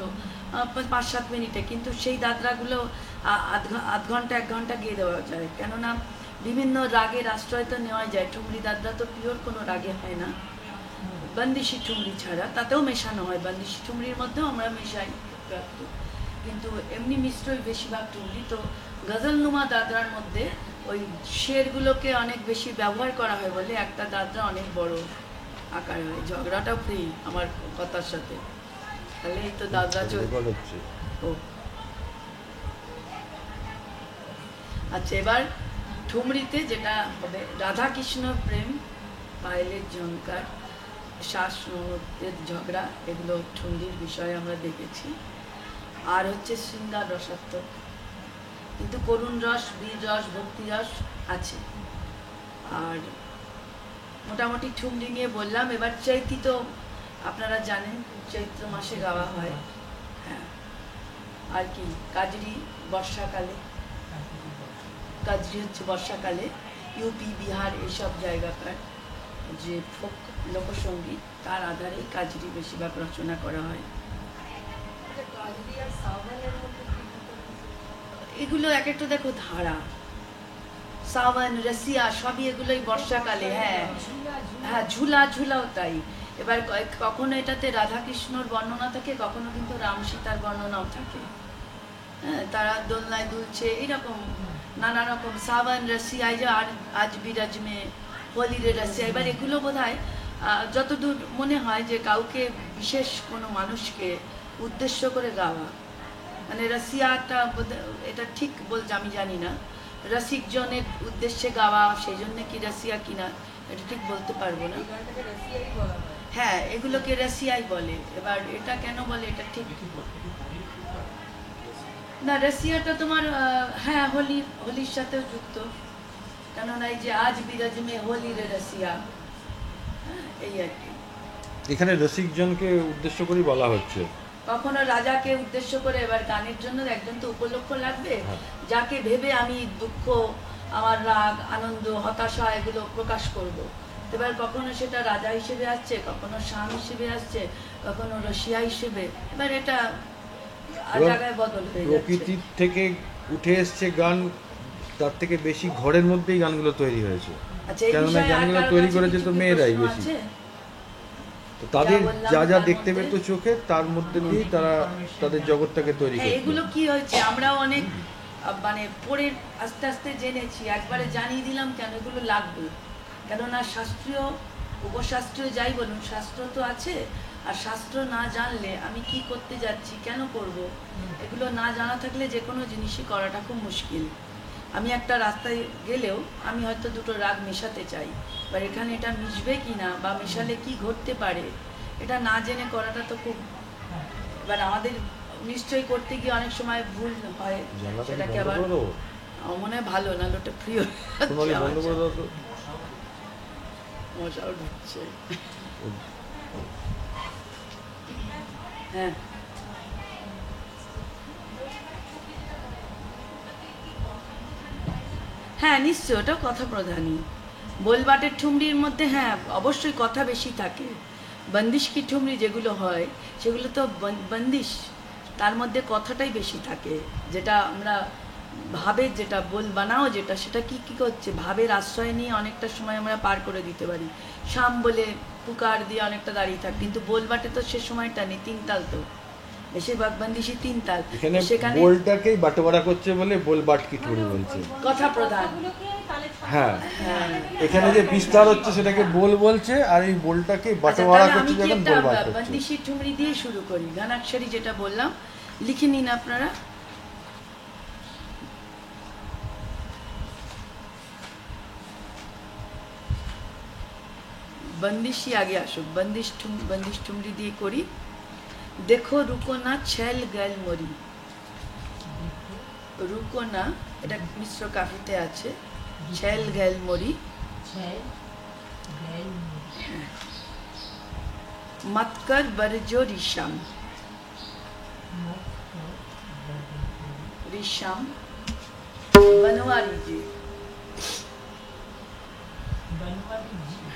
5-7 মিনিটে, কিন্তু সেই দাদরাগুলো আধ ঘন্টা 1 ঘন্টা গিয়ে দেওয়া যায়। কেননা বিভিন্ন রাগের আশ্রয় তো নেওয়া যায়। ঠুমরি দাদরা তো পিওর কোনো রাগে হয় না, বন্দিশি ঠুমরি ছাড়া, তাতেও মেশানো হয়। বন্দিশি ঠুমরির মধ্যেও আমরা মেশাই একটু, কিন্তু এমনি মিশ্রই বেশিরভাগ ঠুমরি। তো গজলনুমা দাদরার মধ্যে ওই শেরগুলোকে অনেক বেশি ব্যবহার করা হয় বলে একটা দাদরা অনেক বড় আকার হয়। ঝগড়াটাও ফ্রি আমার কথার সাথে, তাহলে এই তো দাদরা রেকর্ড হচ্ছে। ও আচ্ছা, এবার ঠুমরিতে যেটা হবে, রাধা কৃষ্ণ প্রেম, পায়েলের ঝঙ্কার, শ্বাস ননদের ঝগড়া, এগুলো ঠুমরির বিষয়ে আমরা দেখেছি। আর হচ্ছে শৃঙ্গার রসাত্মক, কিন্তু করুণ রস, বীর রস, ভক্তি রস আছে। আর মোটামুটি ঠুমরি নিয়ে বললাম। এবার চৈতি তো আপনারা জানেন, চৈত্র মাসে গাওয়া হয়। হ্যাঁ, আর কি কাজরি বর্ষাকালে, কাজরি হচ্ছে বর্ষাকালে। ইউপি, বিহার এসব জায়গাকার যে ফোক লোকসঙ্গীত, তার আধারেই কাজরি বেশিরভাগ রচনা করা হয়। এগুলো এক একটা দেখো ধারা, সাওয়ান, রসিয়া, সবই এগুলোই বর্ষাকালে। হ্যাঁ হ্যাঁ, ঝুলাও তাই। এবার কখনো এটাতে রাধাকৃষ্ণর বর্ণনা থাকে, কখনো কিন্তু রাম সীতার বর্ণনাও থাকে। হ্যাঁ, তারা দোলনায় দুলছে, এইরকম নানা রকম। সাওয়ান, রসিয়া, যে আজ বিরাজ মে, হোলি রে রসিয়া। এবার এগুলো বোধ হয় যতদূর মনে হয় যে কাউকে, বিশেষ কোনো মানুষকে উদ্দেশ্য করে গাওয়া, মানে রসিয়াটা এটা ঠিক বলছে আমি জানি না, রসিকজনের উদ্দেশ্যে গাওয়া, সেই জন্য কি রসিয়া কিনা এটা ঠিক বলতে পারবো না। হ্যাঁ, এগুলোকে রসিয়াই বলে। এবার এটা কেন বলে এটা ঠিক না। রসিয়াটা তোমার হ্যাঁ, হোলির সাথেও যুক্ত। কেননা এই যে আজ বিরাজ মে হোলি রে রসিয়া, এই আর কি। এখানে রসিকজনকে উদ্দেশ্য করে বলা হচ্ছে, কখনো রাজাকে উদ্দেশ্য করে। এবার গানের জন্য একজন তো উপলক্ষ লাগবে, যাকে ভেবে আমি দুঃখ, আমার রাগ, আনন্দ, হতাশা এগুলো প্রকাশ করব। এবার কখনো সেটা রাজা হিসেবে আসছে, কখনো শাম হিসেবে আসছে, কখনো রসিয়া হিসেবে। এবার এটা জায়গায় বদল হয়ে যাচ্ছে। প্রকৃতির থেকে উঠে এসছে গান, তার থেকে বেশি ঘরের মধ্যেই গানগুলো তৈরি হয়েছে। আচ্ছা, এই কেননা বিষয়ে আর গানগুলো কারো তৈরি কাছে করেছে কিছু তো কি মেয়েরাই প্রশ্ন বেশি। আছে? তো তাদের বললাম যা যা তার দেখতে মধ্যে- পেত চোখে, তার মধ্যে দিয়েই তারা তাদের জগৎটাকে তৈরি হ্যাঁ, করত। এগুলো কি হয়েছে, আমরাও অনেক মানে পড়ে আস্তে আস্তে জেনেছি। একবারে জানিয়ে দিলাম কেন, এগুলো লাগবে। কেননা শাস্ত্রীয়, উপশাস্ত্রীয় যাই বলুন, শাস্ত্র তো আছে। আর শাস্ত্র না জানলে আমি কি করতে যাচ্ছি, কেন করব, এগুলো না জানা থাকলে যে কোনো জিনিসই করাটা খুব মুশকিল। আমি একটা রাস্তায় গেলেও আমি হয়তো দুটো রাগ মেশাতে চাই, বা এখানে এটা মিশবে কি না, বা মেশালে কি ঘটতে পারে, এটা না জেনে করাটা তো খুব, এবার আমাদের নিশ্চয়ই করতে গিয়ে অনেক সময় ভুল হয়। জানলাটা কি সেটাকে বন্ধ আবার করে দেবো? আমার মনে হয় ভালো না, ওটা প্রিয় তোমাকে বন্ধ করে দাও তো। মশাও ঢুকছে। হ্যাঁ, হ্যাঁ নিশ্চয়, ওটা কথা প্রধানই। বোলবাটের ঠুমরির মধ্যে হ্যাঁ অবশ্যই কথা বেশি থাকে। বন্দিশ কি ঠুমরি যেগুলো হয় সেগুলো তো বন্দিশ, তার মধ্যে কথাটাই বেশি থাকে। যেটা আমরা ভাবের, যেটা বানাও যেটা, সেটা কি কি করছে, ভাবের আশ্রয় নিয়ে অনেকটা সময় আমরা পার করে দিতে পারি। শাম বলে পুকার দিয়ে অনেকটা দাঁড়িয়ে থাক, কিন্তু বোলবাটে তো সে সময়টা নেই, 3 তাল তো বেশিরভাগ বন্দিশি 3 তাল। এখানে সেখানে বোলটাকেই বাটোয়ারা করছে বলে বোল বাট কি করে বলছে। কথা প্রধান। হ্যাঁ, হ্যাঁ, এখানে যে বিস্তার হচ্ছে সেটাকে বোল বলছে, আর এই বোলটাকে আচ্ছা, বাটোয়ারা তাহলে করছে আমি কি যখন একটা বোল বাট করছে। বন্দিশি ঠুমরি দিয়ে শুরু করি, গানাক্ষরী যেটা বললাম লিখে নিন আপনারা। बंदिशी आगे आसुक, बंदिश ठुमरी दिए करी। देखो रुको ना छैल गैल मरी, रुको ना এটা মিশ্র কাফিতে আছে, छैल गैल मरी, मत कर बरजो रिशाम, रिशाम बनवारी जी,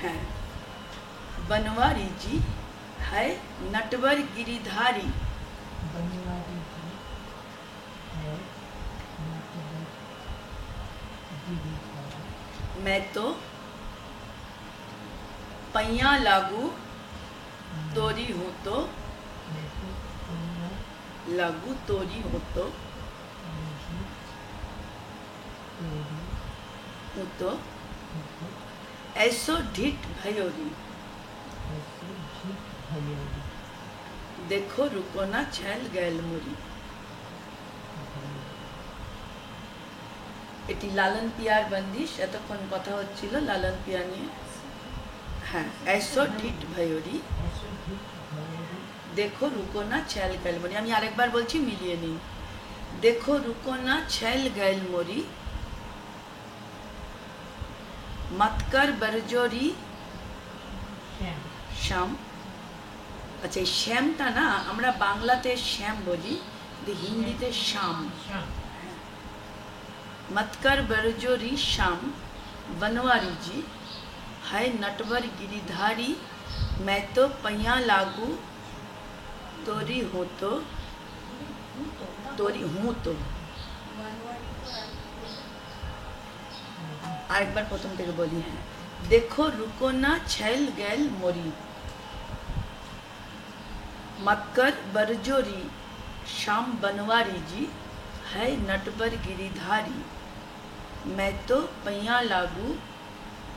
है बनवारी जी है नटवर गिरिधारी, मैं तो पैया लागू तोरी हूँ तो, लागू तोरी हूँ तो ऐसो ढिठ भयोरी, देखो रुको ना छैल गैल मुरी। এটি লালন পিয়ার বন্দিশ, এতক্ষণ কথা হচ্ছিল লালন পিয়া নিয়ে। হ্যাঁ, ऐसो ढिठ भयोरी, देखो रुको ना छैल गैल मुरी। আমি আরেকবার বলছি, মিলিয়ে নিন। देखो रुको ना छैल गैल मुरी, मतकर बरजोरी শ্যাম। আচ্ছা, এই শ্যামটা না আমরা বাংলাতে শ্যাম বলি, হিন্দিতে শ্যাম। मतकर बरजोरी श्याम बनवारी जी है नटवर गिरिधारी, मैं तो पैया लागू तोरी हूँ तो, तोरी हूँ तो। আরেকবার প্রথম থেকে বলি। হ্যাঁ, देखो रुको ना छैल गैल मोरी, मतकर बरजोरी श्याम बनवारी जी है नटवर गिरिधारी, मैं तो पैया लागू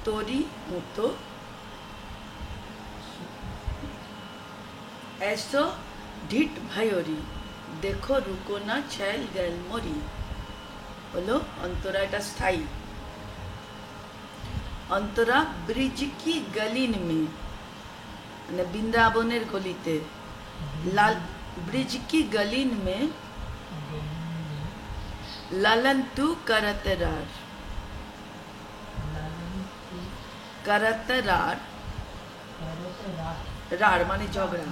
तोरी हूँ तो, ऐसो ढिठ भयोरी, देखो रुको ना छैल गैल मोरी। হলো অন্তরা, এটা স্থায়ী। অন্তরা ব্রিজ কি গলিন মে, মানে বৃন্দাবনের গলিতে, লাল ब्रिज की गलीन में लालन तू करतरार, करतरार रार माने झगड़ा,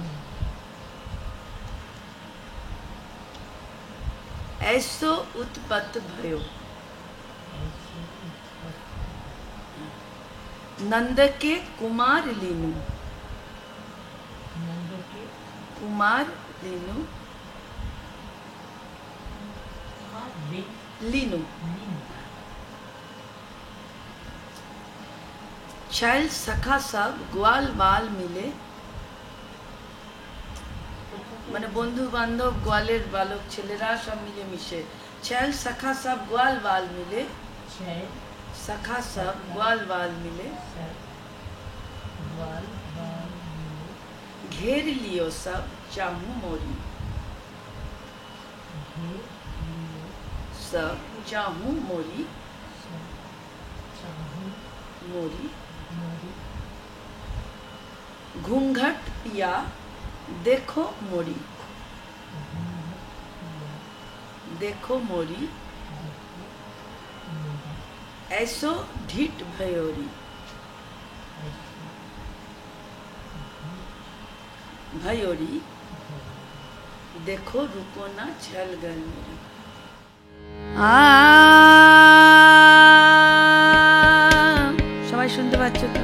ऐसो उत्पत्त भयो, नंद के कुमार लीनु, कुमार लीनु, लीनु छैल सखा सब ग्वाल बाल मिले, মানে বন্ধু বান্ধব গোয়ালের বালক ছেলেরা সব মিলে মিশে, छैल सखा सब ग्वाल बाल मिले, सखा सब ग्वाल बाल मिले, घेर लियो सब चाहूं मोरी, सब चाहूं मोरी, मोरी घूंघट पिया देखो मोरी, देखो मोरी ऐसो ढीठ भयोरी, भयोरी देखो रुको ना छैल गैल मोरी। সবাই শুনতে পাচ্ছ তো?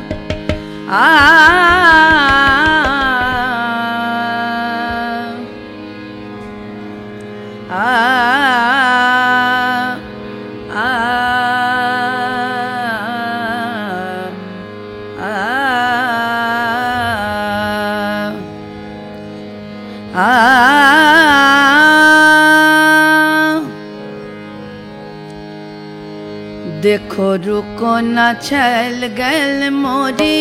देखो रुको ना चल गल मोरी,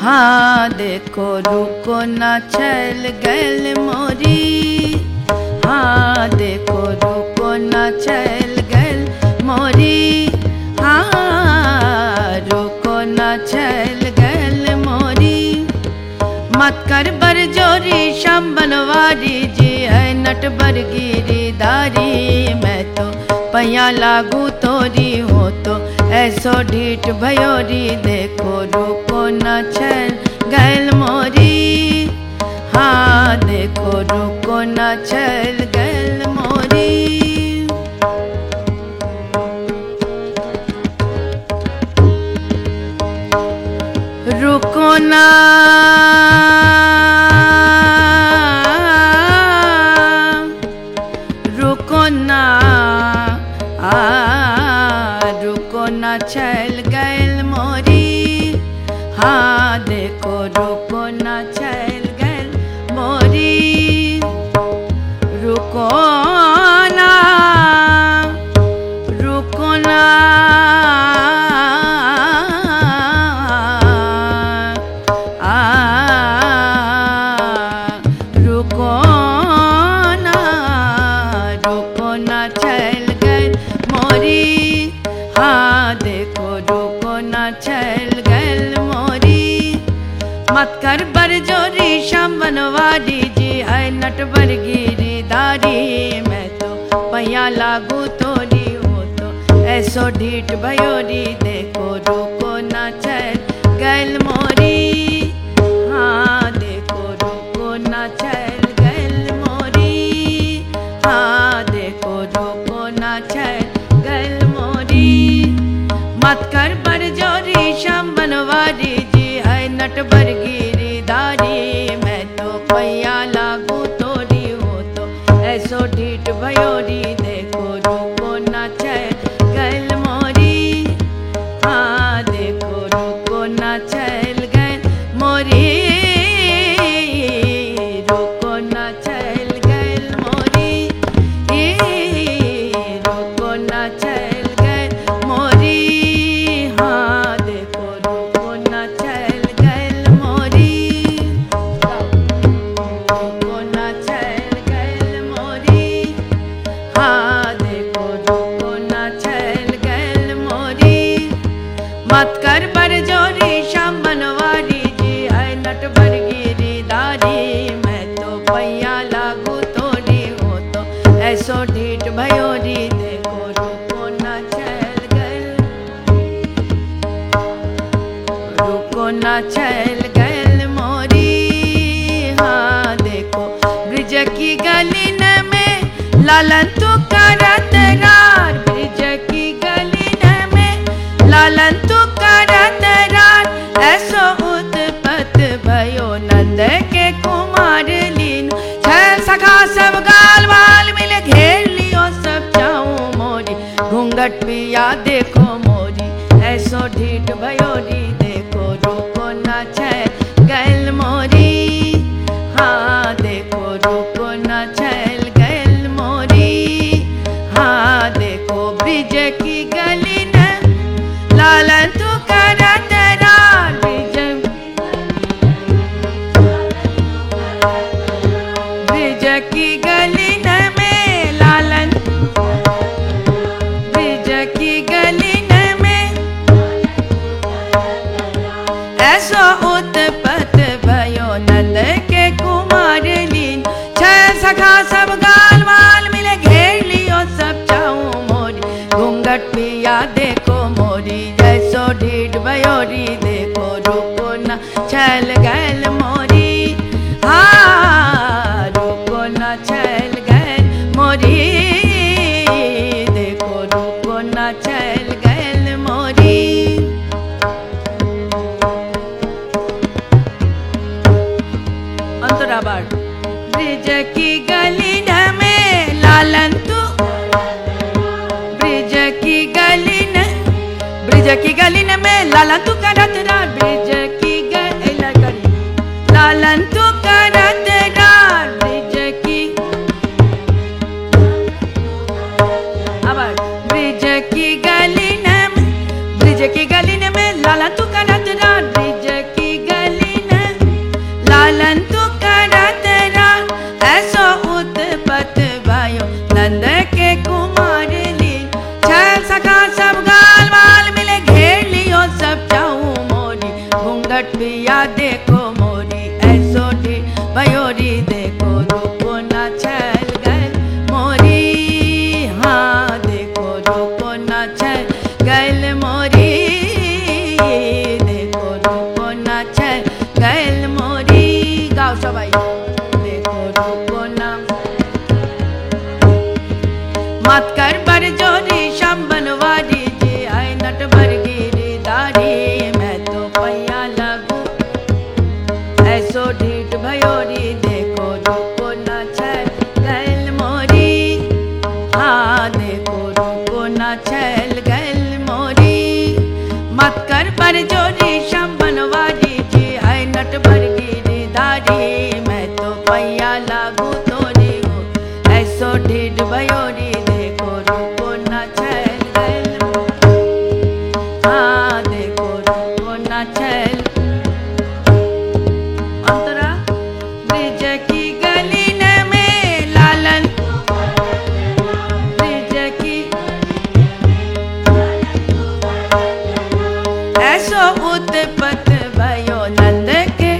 हाँ देखो रुको ना चल गल मोरी, हाँ देखो रुको ना चल गल मोरी, हाँ रुको ना चल गल मोरी। मत कर बर जोरी श्याम बनवारी जी है नट बर गिरीदारी, मैं तो पैया लागू तोरी हो तो ऐसो ढीठ भयोरी, देखो रुको न चल गल मोरी, हाँ देखो रुको न चल गल मोरी। रुको ना रुको ना रुको ना चल गल मोरी, हाँ देखो रुको ना चल गल मोरी। रुको ना रुको ना रुको ना रुको ना चल गल मोरी, हाँ देखो रुको ना चल गल मोरी। मत कर बर जोरी श्याम बनवारी जी है नट बर गिरीदारी, मैं तो पैया लागू तोरी हो तो ऐसो ढीठ भयोरी, देखो रुको ना चल गल मोरी, हाँ देखो रुको ना चल गल मोरी, हाँ देखो रुको ना चल गल मोरी। मत कर बर जोरी श्याम बनवारी जी है नट बर गिरीदारी, मैं तो पैया लागू तोरी हो तो ऐसो ढीठ भयोरी, देखो रुको ना चल गल मोरी, हाँ देखो रुको ना चल गल मोरी, रुको ना चल गल मोरी, रुको ना चल गल मोरी, हाँ देखो रुको ना चल गल मोरी, रुको ना चल गल मोरी, हाँ देखो रुको ना चल गल मोरी। मत कर बर जोरी श्याम बनवारी जी है नट बर गिरीदारी, मैं तो पैया लागू तोरी हो तो ऐसो ढीठ भयोरी, देखो रुको ना चल गल रुको ना चल गल मोरी, हाँ देखो ब्रिज की गलिन में लालन तू करत रार, ब्रिज की गलिन में लालन तू करत रार, ऐसो उत्पत भयो नंद के कुमार लीन, छह सखा सब गाल वाल मिल घेर लियो सब चाऊ मोरी, घूंघट पिया देखो मोरी, ऐसो ढीठ भयोरी, देखो रुको ना चल गल मोरी, हाँ देखो रुको ना चल गल मोरी, हाँ देखो ब्रिज की गली न लालन तू करत रार, ब्रिज की गली न में लालन, ब्रिज की गली न में ऐसो उत्पत भयो नंद के कुमार लीन, छह सखा सब गाल वाल मिले घेर लियो सब चाऊ मोरी, घूंघट लालन तू करत रात ब्रिज की गली ने लालन तू करत रात ऐसो उत्पत भयो नंद के कुमार ली छैल सखा सब गाल वाल मिले घेर लियो सब चाऊ मोरी घूंघट पिया देखो मोरी ऐसो ढी भयोरी देखो रुको ना छैल गए मोरी हाँ देखो रुको ना छैल गैल मोरी देखो रुको ना छैल गैल मोरी गाओ सबाई देखो रुको ना मत कर बर जोरी शम बनवारी जी आए नट भर गिरी दारी मैं तो पैया लगू ऐसो ढीठ भयोरी देखो रुको ना छैल गैल मोरी हाँ देखो रुको ना छैल गैल मोरी मत कर पर जोरी शम बनवारी जी आए नट भर गिरी दारी मैं तो पैया लागू तोरी हो ऐसो ढीठ भयोरी देखो रुको ना छैल गैल हाँ देखो रुको ना छैल अंतरा ब्रिज की गली ने में लालन ब्रिज की ऐसो उत्पत भयो नंद के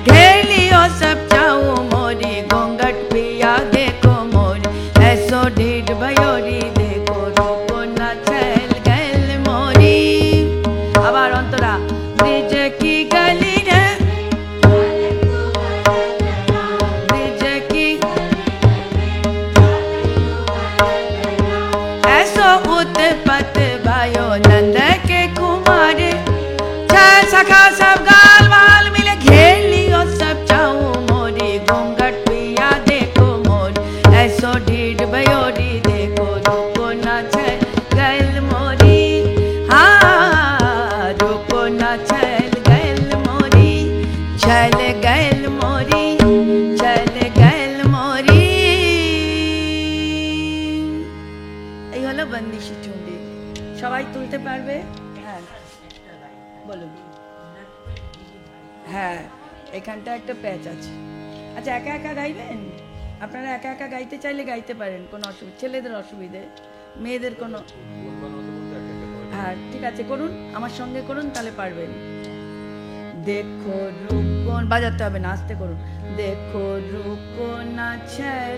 घेर लियो सब चाऊ मोरी घूंघट पिया देखो मोरी ऐसो ढीठ भयोरी देखो रुको ना छैल गैल मोरी আবার অন্তরা ব্রিজ কি গলি রে ব্রিজ কি ऐसो उत्पत भयो नंद के कुमार छह सखा सब गाल वाल मिले घेर लियो सब चाऊ मोरी घूंघट पिया देखो मोरी ऐसो ढीठ भयोरी देखो रुको ना छैल गैल मोरी हाँ रुको ना छैल गैल मोरी छैल गैल मोरी छैल गैल मोरी এই হলো বন্দিশি ঠুমরি সবাই তুলতে পারবে হ্যাঁ বলুন হ্যাঁ এখানটা একটা প্যাচ আছে আচ্ছা একা একা গাইবেন আপনারা একা একা গাইতে চাইলে গাইতে পারেন কোনো অসুবিধা ছেলেদের অসুবিধে মেয়েদের কোনো হ্যাঁ ঠিক আছে করুন আমার সঙ্গে করুন তাহলে পারবেন দেখো রুকো বাজাতে হবে না আস্তে করুন দেখো রুকো না छैल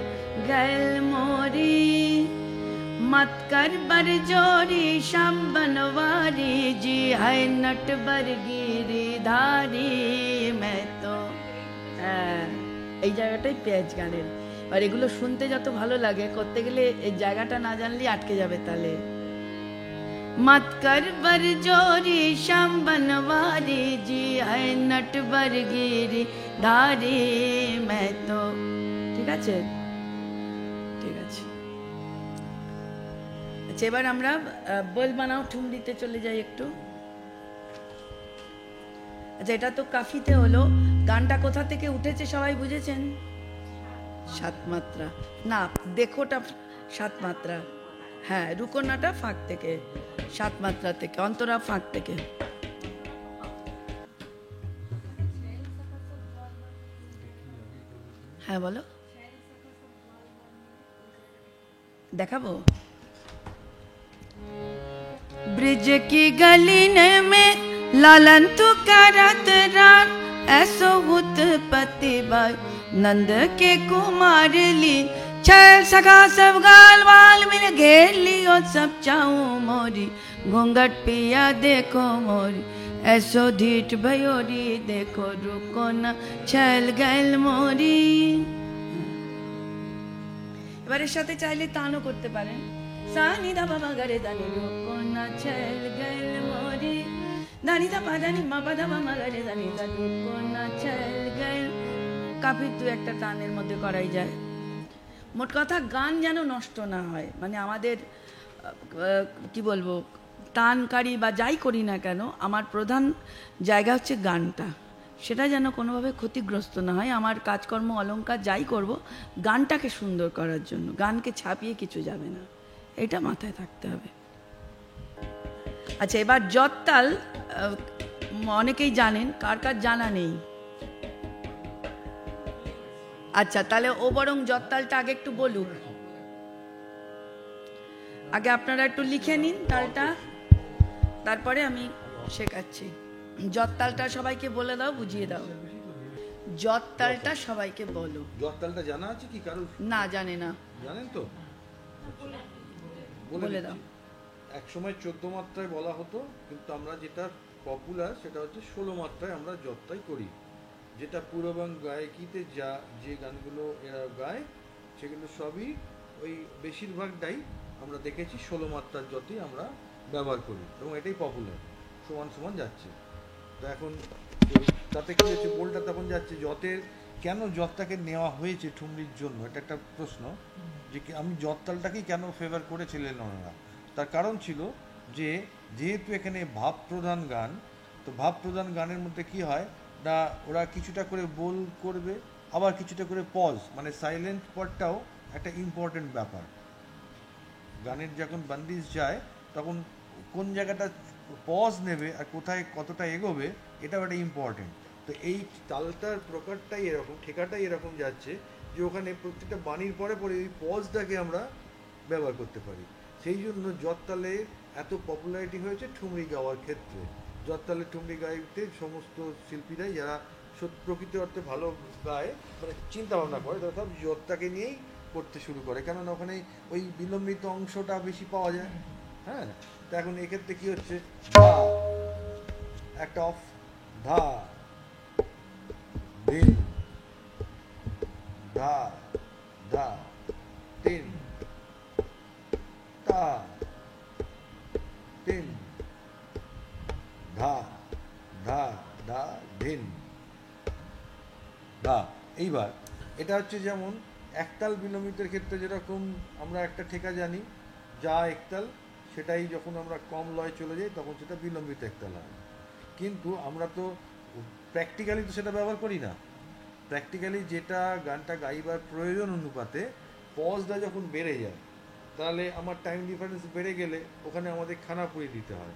गैल मोरी मत कर बर जोरी शम बनवारी जी है नट बर गिरी धारी मैं तो এই জায়গাটাই পেঁয়াজ গানের আর এগুলো শুনতে যত ভালো লাগে করতে গেলে এই জায়গাটা না জানলে আটকে যাবে তাহলে मत कर बर जोरी शम बनवारी जी है नट बर गिरी धारी मैं तो ঠিক আছে ঠিক আছে আচ্ছা এবার আমরা বল বানাও ঠুমরিতে চলে যাই একটু আচ্ছা এটা তো কাফিতে হলো গানটা কোথা থেকে উঠেছে সবাই বুঝেছেন সাত মাত্রা না দেখোটা সাত মাত্রা হ্যাঁ রুকোনাটা ফাঁক থেকে সাত মাত্রা থেকে অন্তরা ফাঁক থেকে হ্যাঁ বলো দেখাবো ब्रिज की गली में लालन तू करत रात ऐसो उत्पत्ति बाई नंद के कुमार ली छैल सखा सब गाल वाल मिल घेर लियो सब चाऊ मोरी घूंघट पिया देखो मोरी ऐसो ढीठ भयोरी देखो रुको ना छैल गैल मोरी এবারে সাথে চাইলে তানও করতে পারেন সানি দা বাবা গরে দানি রুকো না छैल गैल मोरी দানি দা পা দানি মা পা দা মা গরে দানি দা রুকো না छैल गैल কাফি দু একটা টানের মধ্যে করাই যায় মোট কথা গান যেন নষ্ট না হয় মানে আমাদের কি বলবো টানকারী বা যাই করি না কেন আমার প্রধান জায়গা হচ্ছে গানটা সেটা যেন কোনোভাবে ক্ষতিগ্রস্ত না হয় আমার কাজকর্ম অলংকার যাই করব গানটাকে সুন্দর করার জন্য গানকে ছাপিয়ে কিছু যাবে না এটা মাথায় থাকতে হবে আচ্ছা, এবার জটতাল অনেকেই জানেন, কার কার জানা নেই? আচ্ছা, তাহলে ও বরং জটতালটা আগে একটু বলুক। আগে আপনারা একটু লিখে নিন তালটা, তারপরে আমি শেখাচ্ছি। জটতালটা সবাইকে বলে দাও, বুঝিয়ে দাও। জটতালটা সবাইকে বলো। জটতালটা জানা আছে কি কারো? না, জানে না। জানেন তো? বলে দাও। এক সময় 14 মাত্রায় বলা হতো, কিন্তু আমরা যেটা পপুলার সেটা হচ্ছে 16 মাত্রায় আমরা জটতাই করি। যেটা পূর্ববাং গায়কিতে যে গানগুলো এরা গায় সেগুলো সবই ওই বেশিরভাগটাই আমরা দেখেছি 16 মাত্রার জটই আমরা ব্যবহার করি, এবং এটাই পপুলার, সমান সমান যাচ্ছে। তো এখন তাতে কি হচ্ছে, বোলটা তখন যাচ্ছে জটের। কেন জটটাকে নেওয়া হয়েছে ঠুমরির জন্য, এটা একটা প্রশ্ন, যে আমি জটতালটাকেই কেন ফেভার করেছিলেন ওনারা। তার কারণ ছিল যে যেহেতু এখানে ভাবপ্রধান গান, তো ভাবপ্রধান গানের মধ্যে কি হয় না, ওরা কিছুটা করে বোল করবে, আবার কিছুটা করে পজ, মানে সাইলেন্ট পটটাও একটা ইম্পর্টেন্ট ব্যাপার। গানের যখন বান্দিশ যায় তখন কোন জায়গাটা পজ নেবে আর কোথায় কতটা এগোবে, এটাও একটা ইম্পর্টেন্ট। তো এই তালটার প্রকারটাই এরকম, ঠেকাটাই এরকম যাচ্ছে যে ওখানে প্রত্যেকটা বাণীর পরে পরে এই পজটাকে আমরা ব্যবহার করতে পারি। সেই জন্য জটতালে এত পপুলারিটি হয়েছে ঠুমরি গাওয়ার ক্ষেত্রে। জটতালে ঠুমরি গাইতে সমস্ত শিল্পীরাই যারা প্রকৃত অর্থে ভালো গায়, মানে চিন্তা ভাবনা করে, তারা সব জটটাকে নিয়েই করতে শুরু করে, কেননা ওখানে ওই বিলম্বিত অংশটা বেশি পাওয়া যায়। হ্যাঁ, তো এখন এক্ষেত্রে কি হচ্ছে, ধা একটা অফ, ধা ধিন, ধা ধা তিন, তা তিন, ধা ধা ধা ধিন, ধা। এইবার এটা হচ্ছে যেমন একতাল বিলম্বিতের ক্ষেত্রে যেরকম আমরা একটা ঠেকা জানি, যা একতাল, সেটাই যখন আমরা কম লয় চলে যাই তখন সেটা বিলম্বিত একতাল হয়। কিন্তু আমরা তো প্র্যাকটিক্যালি তো সেটা ব্যবহার করি না। প্র্যাকটিক্যালি যেটা গানটা গাইবার প্রয়োজন অনুপাতে পজটা যখন বেড়ে যায়, তাহলে আমার টাইম ডিফারেন্স বেড়ে গেলে ওখানে আমাদের খানাপুরি দিতে হয়।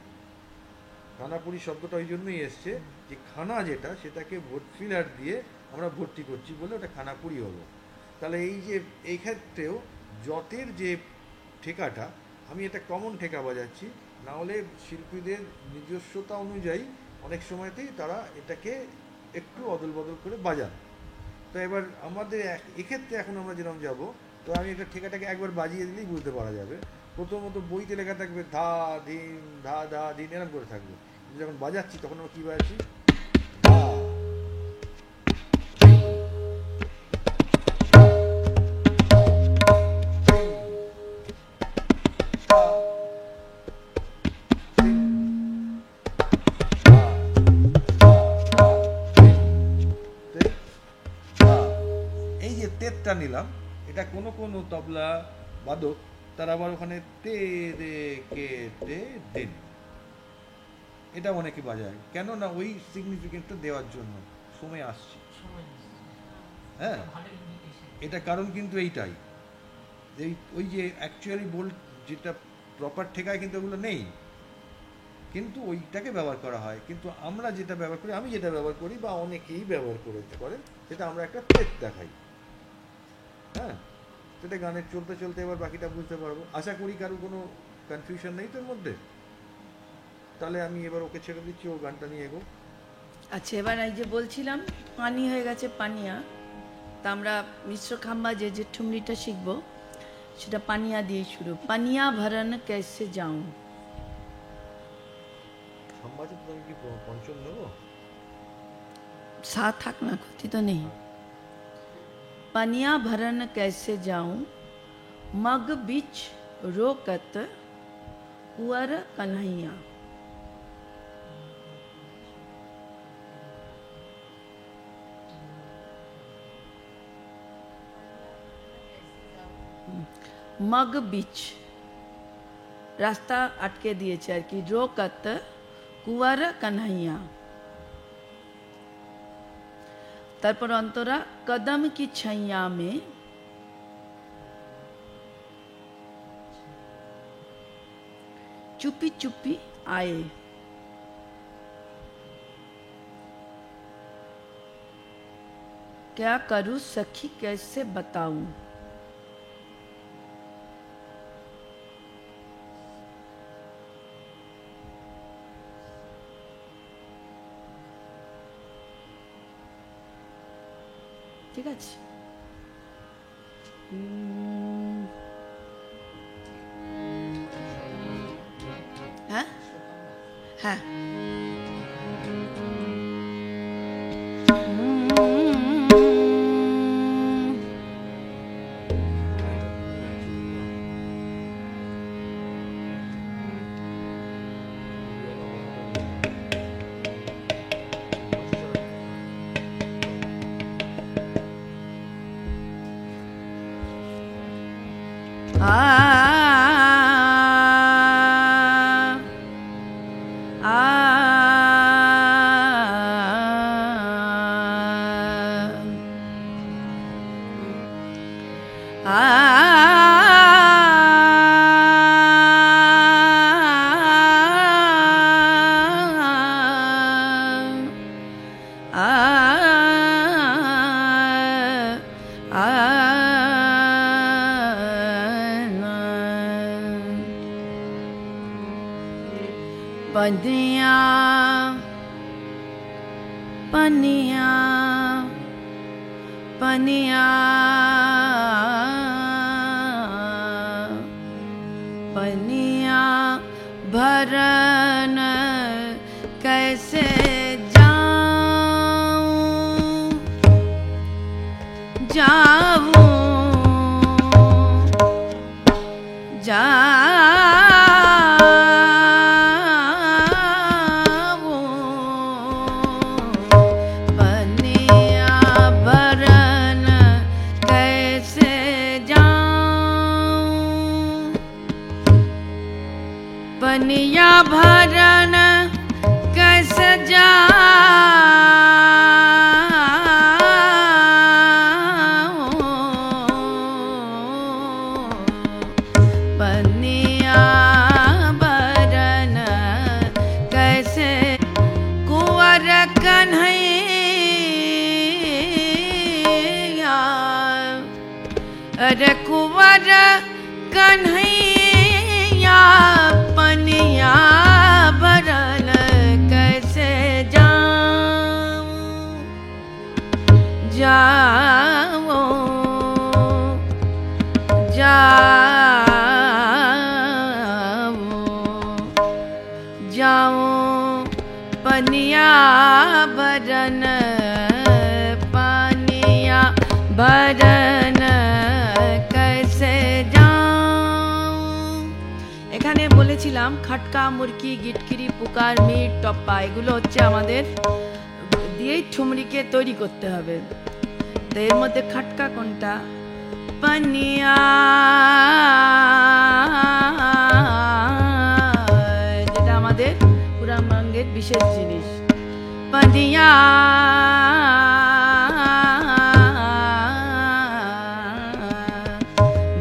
খানাপুরি শব্দটা ওই জন্যই এসছে যে খানা যেটা, সেটাকে ফিলার দিয়ে আমরা ভর্তি করছি বলে ওটা খানাপুরি হলো। তাহলে এই যে এই ক্ষেত্রেও জটের যে ঠেকাটা, আমি এটা কমন ঠেকা বাজাচ্ছি, না হলে শিল্পীদের নিজস্বতা অনুযায়ী অনেক সময়তেই তারা এটাকে একটু অদল বদল করে বাজান। তো এবার আমাদের এক্ষেত্রে এখন আমরা যেরকম যাব, তো আমি একটা ঠেকাটাকে একবার বাজিয়ে দিলেই বুঝতে পারা যাবে। প্রথমত বইতে লেখা থাকবে ধা ধিন, ধা ধা ধিন, এরকম করে থাকবে, কিন্তু যখন বাজাচ্ছি তখন আমরা কী বাজাচ্ছি, ধা নিলাম। এটা কোনো কোনো তবলা বাদক তারা আবার ওখানে তে দে কে তে দেন, এটা অনেকে বাজায়, কেন না ওই সিগনিফিকেন্সটা দেওয়ার জন্য সময় আসছে। হ্যাঁ, এটা কারণ কিন্তু এইটাই, এই ওই যে অ্যাকচুয়ালি বল যেটা প্রপার ঠেকায় কিন্তু ওগুলো নেই, কিন্তু ওইটাকে ব্যবহার করা হয়। কিন্তু আমরা যেটা ব্যবহার করি, আমি যেটা ব্যবহার করি বা অনেকেই ব্যবহার করতে পারেন, সেটা আমরা একটা তেত দেখাই। হ্যাঁ, সেটা গানের চলতে চলতে এবার বাকিটা বুঝতে পারবো। আশা করি কারো কোনো কনফিউশন নেই তোর মধ্যে। তাহলে আমি এবার ওকে ছেড়ে দিচ্ছি, ও গানটা নিয়ে এগো। আচ্ছা, এবার এই যে বলছিলাম পানি হয়ে গেছে পানিয়া, তা আমরা মিশ্র খাম্বা যে ঠুমরিটা শিখবো সেটা পানিয়া দিয়ে শুরু। পানিয়া ভরন कैसे जाऊं। খাম্বাতে তো কি পঞ্চম নেবো? साथ থাক না, ক্ষতি তো নেই। पानिया भरन कैसे जाऊं, मग बिच रोकत कुंवर कन्हैया। मग बिच रास्ता अटके दिए আর কি, रोकत कुंवर कन्हैया। তারপর অন্তরা কদম কি छैया में चुपी चुपी आए। क्या करूं सखी कैसे बताऊं, ঠিক আছে। হ্যাঁ হ্যাঁ पनिया पनिया पनिया पनिया भरन कैसे जाऊं जाऊं पनिया भरन कैसे जाऊं पनिया भरन कैसे कुंवर कन्हैया अरे कुंवर कन्हैया पनिया भरन कैसे जाऊं जाऊं जाऊं जाऊं पनिया भरन पनिया भरन कैसे जाऊं। এখানে বলেছিলাম খটকা মুরকি গিটকিরি পুকার মিট টপ্পা এগুলো হচ্ছে আমাদের দিয়েই ঠুমরিকে তৈরি করতে হবে। তো এর মধ্যে খটকা কোনটা, পনিয়া যেটা আমাদের পুরাণবঙ্গের বিশেষ জিনিস, পনিয়া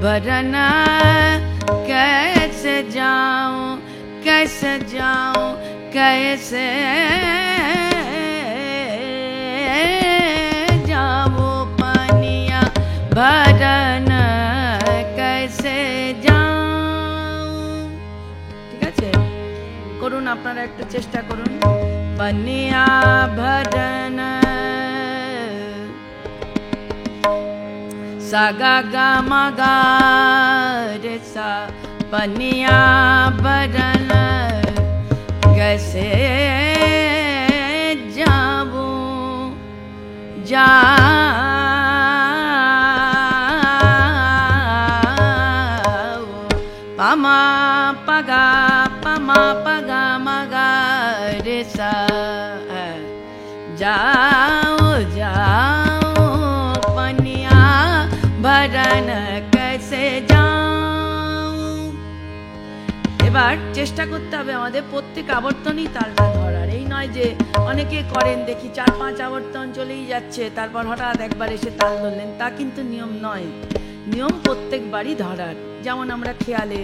भरन कैसे जाऊं कैसे जाऊं कैसे जाऊं पनिया भरन कैसे जाऊं। ঠিক আছে, করুন আপনারা একটু চেষ্টা করুন। पनिया भरन सा गा गा मा गा रे सा पनिया भरन कैसे जाऊं जाऊं पमा पगा पमा पगा मगा रे सा जाऊं जाऊं पनिया भरन कैसे जाऊं। এবার চেষ্টা করতে হবে আমাদের প্রত্যেক আবর্তনই তালটা ধরার। এই নয় যে অনেকে করেন দেখি 4-5 আবর্তন চলেই যাচ্ছে তারপর হঠাৎ একবার এসে তাল ধরলেন, তা কিন্তু নিয়ম নয়। নিয়ম প্রত্যেকবারই ধরার, যেমন আমরা খেয়ালে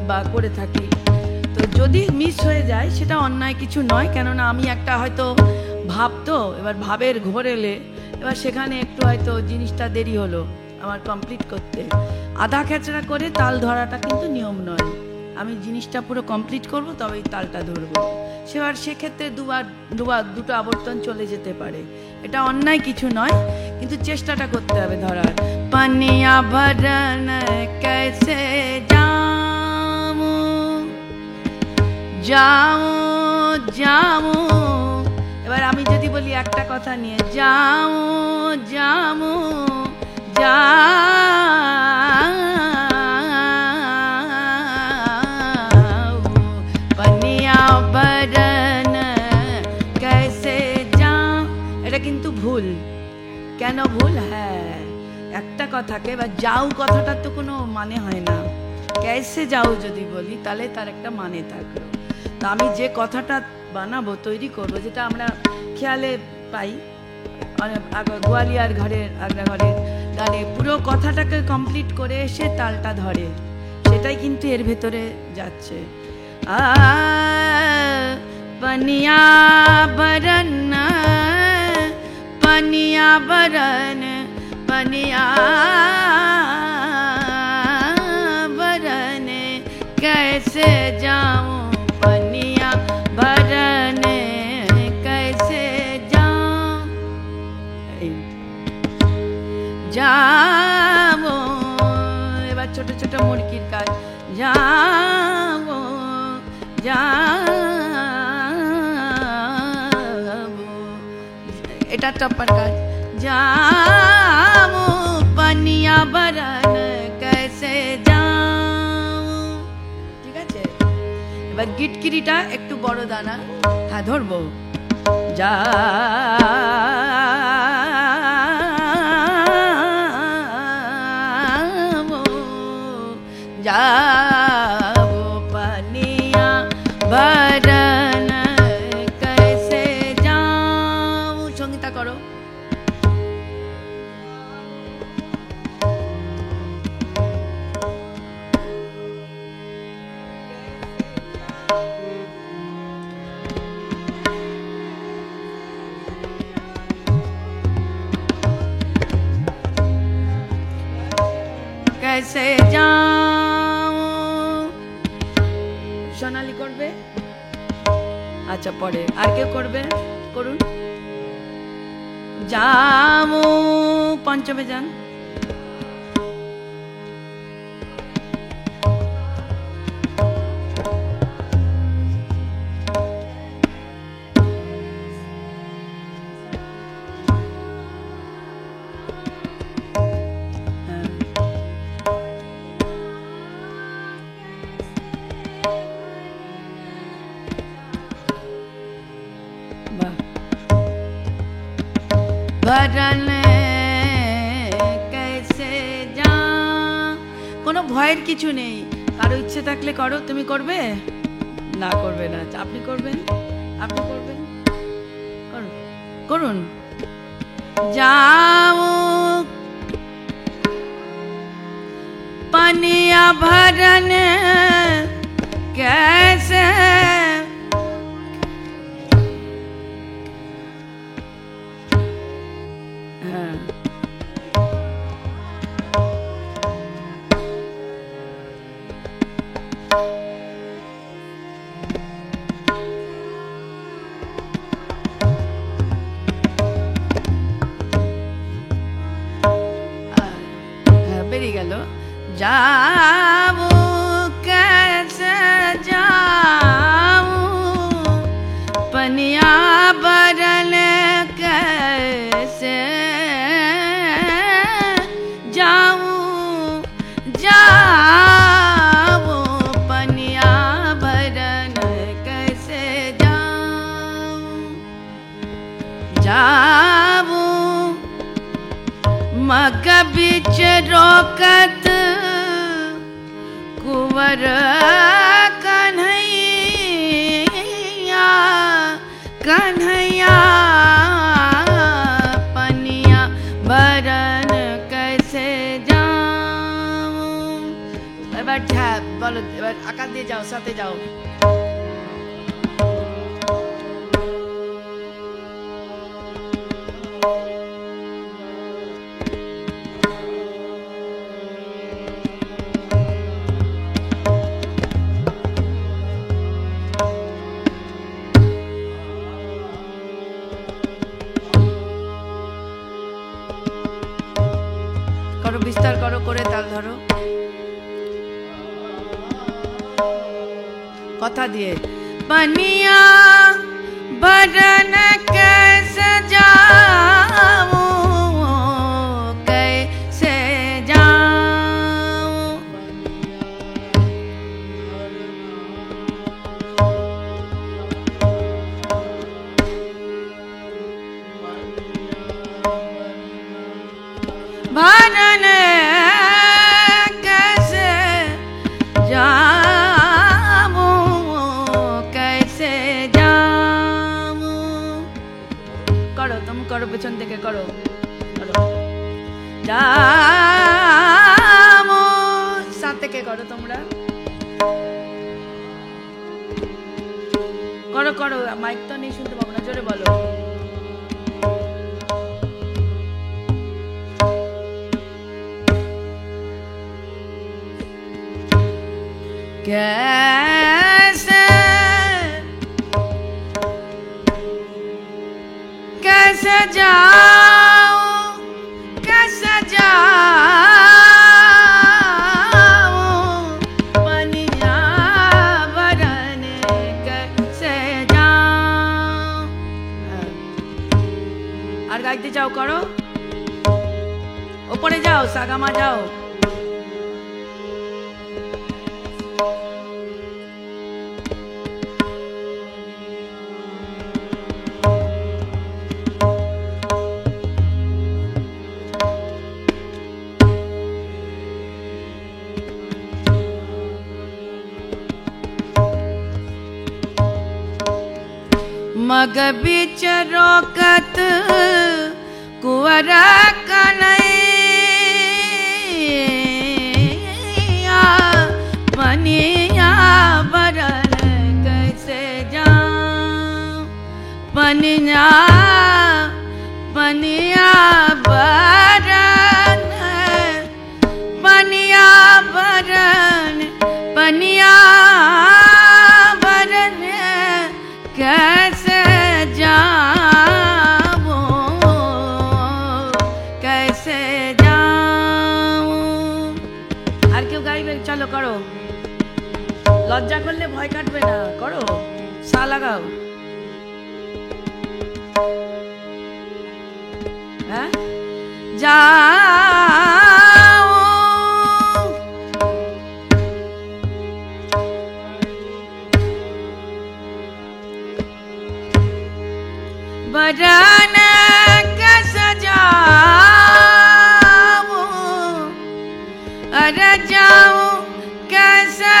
বা করে থাকি। তো যদি মিস হয়ে যায় সেটা অন্যায় কিছু নয়, কেননা আমি একটা হয়তো ভাব, তো এবার ভাবের ঘোরেলে এবার সেখানে একটু হয়তো জিনিসটা দেরি হলো আমার কমপ্লিট করতে। আধা খেচড়া করে তাল ধরাটা কিন্তু নিয়ম নয়। আমি জিনিসটা পুরো কমপ্লিট করব তবেই তালটা ধরবো। সেক্ষেত্রে দুটো আবর্তন চলে যেতে পারে, এটা অন্যায় কিছু নয়, কিন্তু চেষ্টাটা করতে হবে ধরার। পানিয়া ভরন कैसे যাও। এবার আমি যদি বলি একটা কথা নিয়ে যাও, পানিয়া ভরন कैसे যাও, এটা কিন্তু ভুল। কেন ভুল? হ্যাঁ, একটা কথাকে বা যাও কথাটার তো কোনো মানে হয় না। कैसे যাও যদি বলি তাহলে তার একটা মানে থাকলো। তা আমি যে কথাটা বানাবো, তৈরি করবো, যেটা আমরা খেয়ালে পাই গোয়ালিয়ার ঘরের আগ্রা ঘরের গানে পুরো কথাটাকে কমপ্লিট করে এসে তালটা ধরে, সেটাই কিন্তু এর ভেতরে যাচ্ছে। পানিয়া ভরন পানিয়া ভরন कैसे जाऊं, पनिया भरन कैसे যাবো। এবার ছোট ছোট মুরগির কাজ, যাবো এটা টপ্পার কাজ, যাবো পানিয়া ভরন कैसे যাও। ঠিক আছে, এবার গিটকিরিটা একটু বড় দানা, হ্যাঁ ধরবো। যাবো পানিয়া ভরন कैसे যাও। সঙ্গীতা করো। कैसे যাও। সোনালি করবে? আচ্ছা, পরে আর কেউ করবে? করুন। যাও পঞ্চমে যান। ভরন कैसे যাও। কোনো ভয়ের কিছু নেই, কারো ইচ্ছে থাকলে করো। তুমি করবে? না, করবে না। আপনি করবেন? আপনি করবেন? করুন। যাও পানিয়া ভরন कैसे বেরিয়ে গেল। যাবো कैसे যাও पनिया भरन कैसे जाऊं जाऊं पनिया भरन कैसे जाऊं जाऊं मग बिच रोकत कुंवर कन्हैया कन्हैया पनिया भरन कैसे जाऊं। এবার বলো, এবার আকার দিয়ে যাও, সাথে যাও। বড় করে তাল ধরো, কথা দিয়ে। पनिया बरन कैसे जाऊं, कैसे जाऊं, भरन कैसे जाऊं, कैसे जाऊं। करो तुम, करो पिछन থেকে করো, করো। যাবো সাথে থেকে করো তোমরা, করো করো, মাইক তো নেই শুনতে পাবো না, জোরে বলো। कैसे कैसे जाऊं, कैसे जाऊं, पनिया बरन कैसे जाऊं। আর গাইতে যাও, করো, ওপরে যাও, সাগামা যাও। मग बिच रोकत कुंवर कन्हैया, पनिया बरन कैसे जाऊं, पनिया पनिया बरन, पनिया बरन, पनिया बरन कैसे जाऊं, कैसे जाऊं। আর কেউ গাইবে? চলো করো, লজ্জা করলে ভয় কাটবে না, করো, সা লাগাও। হ্যাঁ, যাও बरन कैसे जाऊं, अरे जाऊं कैसे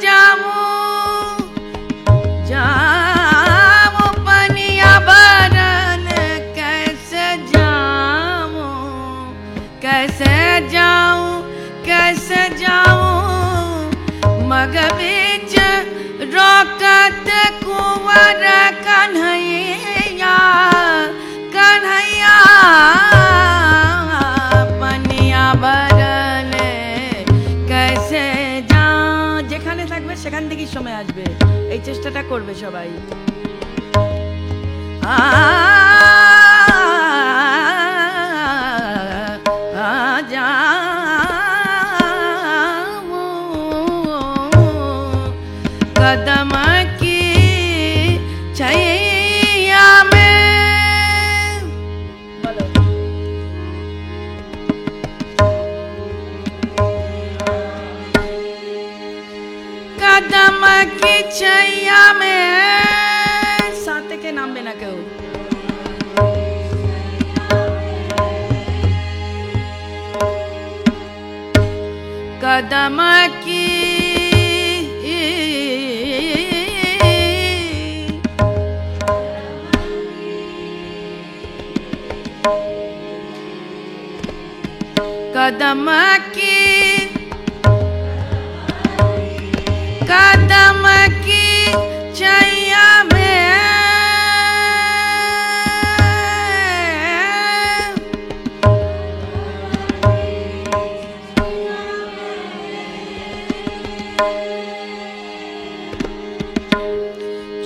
जाऊं, जाऊं पनिया बरन कैसे जाऊं, कैसे जाऊं, कैसे जाऊं, मग बीच रोकत कुंवर कन्हैया, कन्हैया पनिया बरन कैसे जाऊं। যেখানে থাকবে সেখান থেকেই সময় আসবে, এই চেষ্টাটা করবে সবাই। कदम की छैया में, बोलो, कदम की छैया में, साथ के नाम में ना क्यों, कदम की कदम की, कदम की छैया में,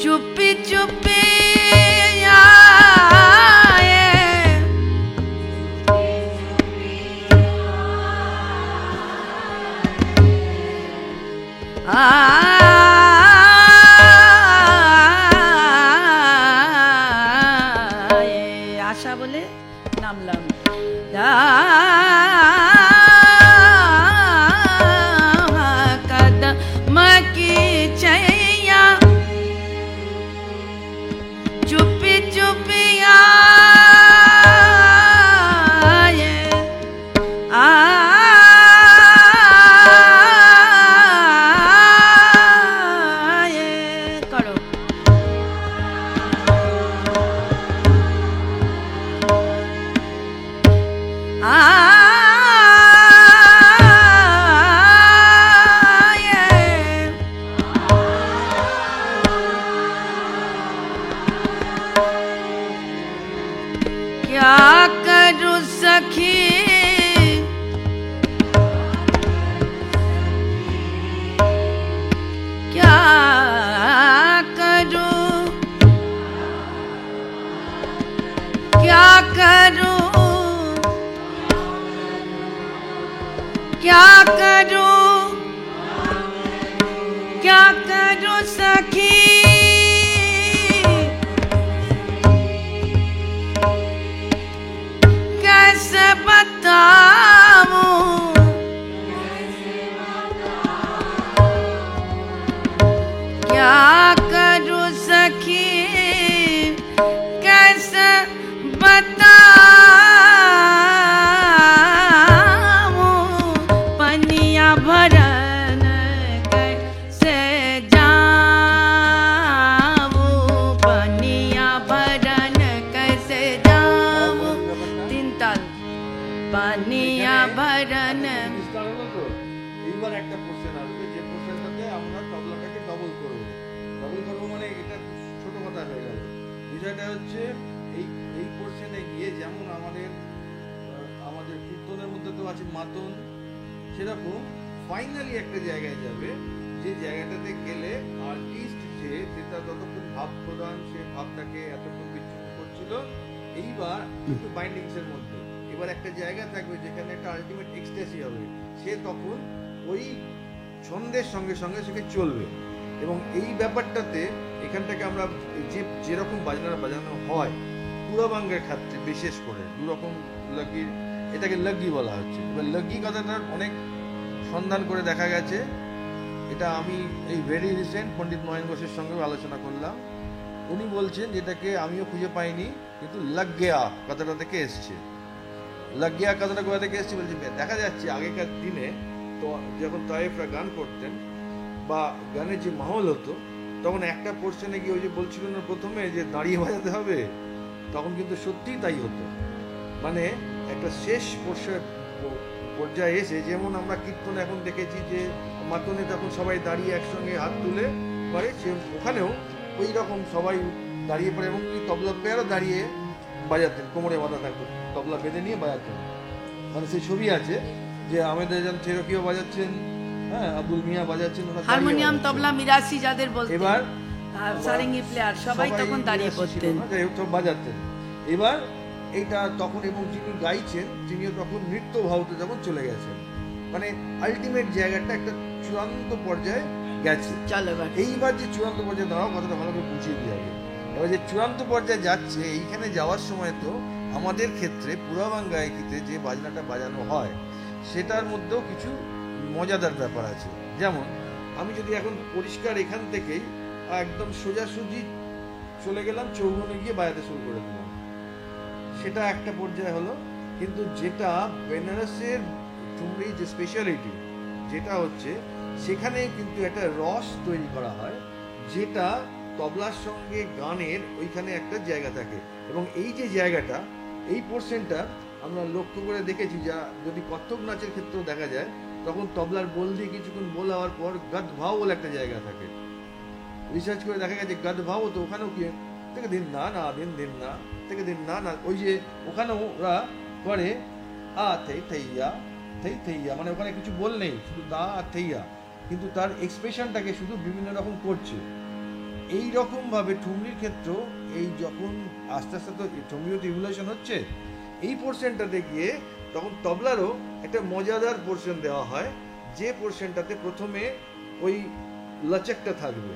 चुप्पी चुप्पी आए, আশা বলে নামলাম। कदम की छैया चुपी चुपी आए करो क्या करूं सखी क्या करूं क्या करूं क्या करूं क्या करूं सखी कैसे बताऊं क्या करूं सखी कैसे बताऊं पनिया भरन कैसे जाऊं पनिया भरन कैसे जाऊं तीन ताल पनिया भरन জিনিসটা হলো তো, এইবার একটা কোশ্চেন আসবে যে কোশ্চেনটাতে আমরা তবলাটাকে ডবল করবো মানে এটা ছোট কথা হয়ে গেল। বিষয়টা হচ্ছে এই কোশ্চেনে গিয়ে যেমন আমাদের কীর্তনের মধ্যে তো আছে মাতন, সেরকম ফাইনালি একটা জায়গায় যাবে যে জায়গাটাতে গেলে আর্টিস্ট যেটা যতক্ষণ ভাব প্রদান সে ভাবটাকে এতক্ষণ বিচ্যুত করছিল, এইবার একটু বাইন্ডিংস এর মধ্যে এবার একটা জায়গা থাকবে যেখানে একটা আলটিমেট এক্সট্যাসি হবে, সে তখন ওই ছন্দের সঙ্গে সঙ্গে সেকে চলবে। এবং এই ব্যাপারটাতে এখানটাকে আমরা যেরকম বাজানো হয় পুরাবাঙ্গের ক্ষেত্রে বিশেষ করে দুরকম লগি, এটাকে লগি বলা হচ্ছে। এবার লগি কথাটার অনেক সন্ধান করে দেখা গেছে, এটা আমি এই ভেরি রিসেন্ট পণ্ডিত নয়ন ঘোষের সঙ্গে আলোচনা করলাম। উনি বলছেন যেটাকে আমিও খুঁজে পাইনি, কিন্তু লগ্গেয়া কথাটা থেকে এসছে। লগ্গেয়া কথাটা কোথা থেকে এসছে বলছে, দেখা যাচ্ছে আগেকার দিনে তো যখন তায়েফরা গান করতেন বা গানের যে মাহল হতো, তখন একটা পোর্শনে গিয়ে ওই যে বলছিল না প্রথমে যে দাঁড়িয়ে বাজাতে হবে, তখন কিন্তু সত্যিই তাই হতো। মানে একটা শেষ পর্যায়ে এসে, যেমন আমরা কীর্তনে এখন দেখেছি যে মাতনে তখন সবাই দাঁড়িয়ে একসঙ্গে হাত তুলে করে, সে ওখানেও ওই রকম সবাই দাঁড়িয়ে পড়ে এবং তবলা প্লেয়ারও দাঁড়িয়ে বাজাতেন, কোমরে বাঁধা থাকতো, তবলা বেঁধে নিয়ে বাজাতেন। মানে সেই ছবি আছে যে আমাদের যেন চেরকিও বাজাচ্ছেন, হ্যাঁ আব্দুল মিয়া বাজাচ্ছেন, হারমোনিয়াম তবলা মিরাসি যাদের বলতেন, এবার সারেঙ্গি প্লেয়ার সবাই তখন দাঁড়িয়ে পড়তেন, বাজাতেন। এবার এইটা তখন, এবং যিনি গাইছেন তিনিও তখন নৃত্য ভাবতে যখন চলে গেছেন, মানে আলটিমেট জায়গাটা একটা চূড়ান্ত পর্যায়ে গেছে। এইবার যে চূড়ান্ত পর্যায়ে দাঁড়াও কথাটা ভালো করে বুঝিয়ে দিয়ে হবে। এবার যে চূড়ান্ত পর্যায়ে যাচ্ছে, এইখানে যাওয়ার সময় তো আমাদের ক্ষেত্রে পুরাবাং গায়কিতে যে বাজনাটা বাজানো হয় সেটার মধ্যেও কিছু মজাদার ব্যাপার আছে। যেমন আমি যদি এখন পরিষ্কার এখান থেকেই একদম সোজাসুজি চলে গেলাম চৌবনে গিয়ে বাজাতে শুরু করে দিলাম, সেটা একটা পর্যায়ে হলো। কিন্তু যেটা বেনারসের ঠুমরি যে স্পেশালিটি যেটা হচ্ছে, সেখানে কিন্তু একটা রস তৈরি করা হয়, যেটা তবলার সঙ্গে গানের ওইখানে একটা জায়গা থাকে। এবং এই যে জায়গাটা, এই পোর্শনটা আমরা লক্ষ্য করে দেখেছি, যা যদি কত্থক নাচের ক্ষেত্রেও দেখা যায়, তখন তবলার বোল দিয়ে কিছুক্ষণ বোল হওয়ার পর গদ ভাও বলে একটা জায়গা থাকে। রিসার্চ করে দেখা গেছে গদ ভাও তো ওখানেও কি থেকে দিন না না দিন দিন না থেকে দিন না না, ওই যে ওখানেও ওরা করে আ থেই থেইয়া থেই থেইয়া, মানে ওখানে কিছু বল নেই, শুধু দা আর থেইয়া, কিন্তু তার এক্সপ্রেশনটাকে শুধু বিভিন্ন রকম করছে। এই রকম ভাবে ঠুমরির ক্ষেত্রেও এই যখন আস্তে আস্তে তো ঠুমরিও তো ইভলিউশন হচ্ছে, এই পোর্শনটাতে গিয়ে তখন তবলারও একটা মজাদার পোর্শন দেওয়া হয়, যে পোর্শনটাতে প্রথমে ওই লচকটা থাকবে।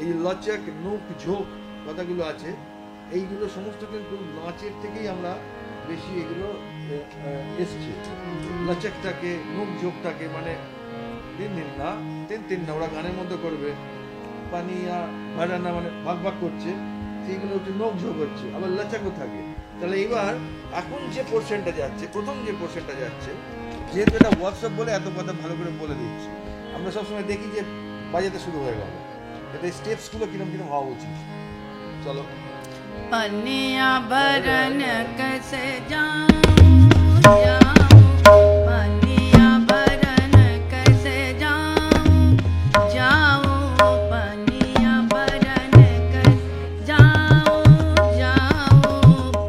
এই লচক, নুক, ঝোঁক কথাগুলো আছে, এইগুলো সমস্ত কিন্তু নাচের থেকেই আমরা বেশি এগুলো এসছে। লচকটাকে, নুক ঝোঁকটাকে, মানে তিন দিন না, তিন না, ওরা গানের মধ্যে করবে পানিয়া ভাড়ানা, মানে ভাগ ভাগ করছে, সেইগুলো হচ্ছে নোক ঝোঁক হচ্ছে, আবার লচকও থাকে। তাহলে এবার এখন যে পোর্শনটা যাচ্ছে, প্রথম যে পোর্শনটা যাচ্ছে, যেহেতু এটা ওয়ার্কশপ বলে এত কথা ভালো করে বলে দিচ্ছি, আমরা সবসময় দেখি যে বাজাতে শুরু হয়ে গেল, এটা স্টেপসগুলো কিরম কিরম হওয়া উচিত। চলো। पनिया भरन कैसे जाऊं पनिया भरन कैसे जाऊं पनिया भरन कैसे जाऊं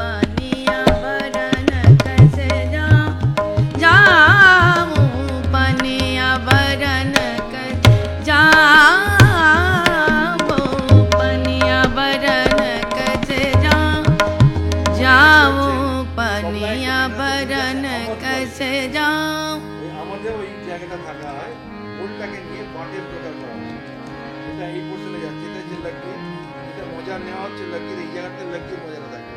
पनिया भरन कैसे जाऊं पनिया भरन कैसे पनिया भरन पनिया भरन कैसे जाऊं। আমাদের ওই জায়গাটা থাকা হয়, ওলটাকে নিয়ে পাটের প্রকার করা হয়। এটা এই পোর্শনে যাচ্ছে, এটা যে লাগবে, এটা মজা নেওয়া হচ্ছে লাগবে, এই জায়গাতে লাগবে মজাটা থাকে।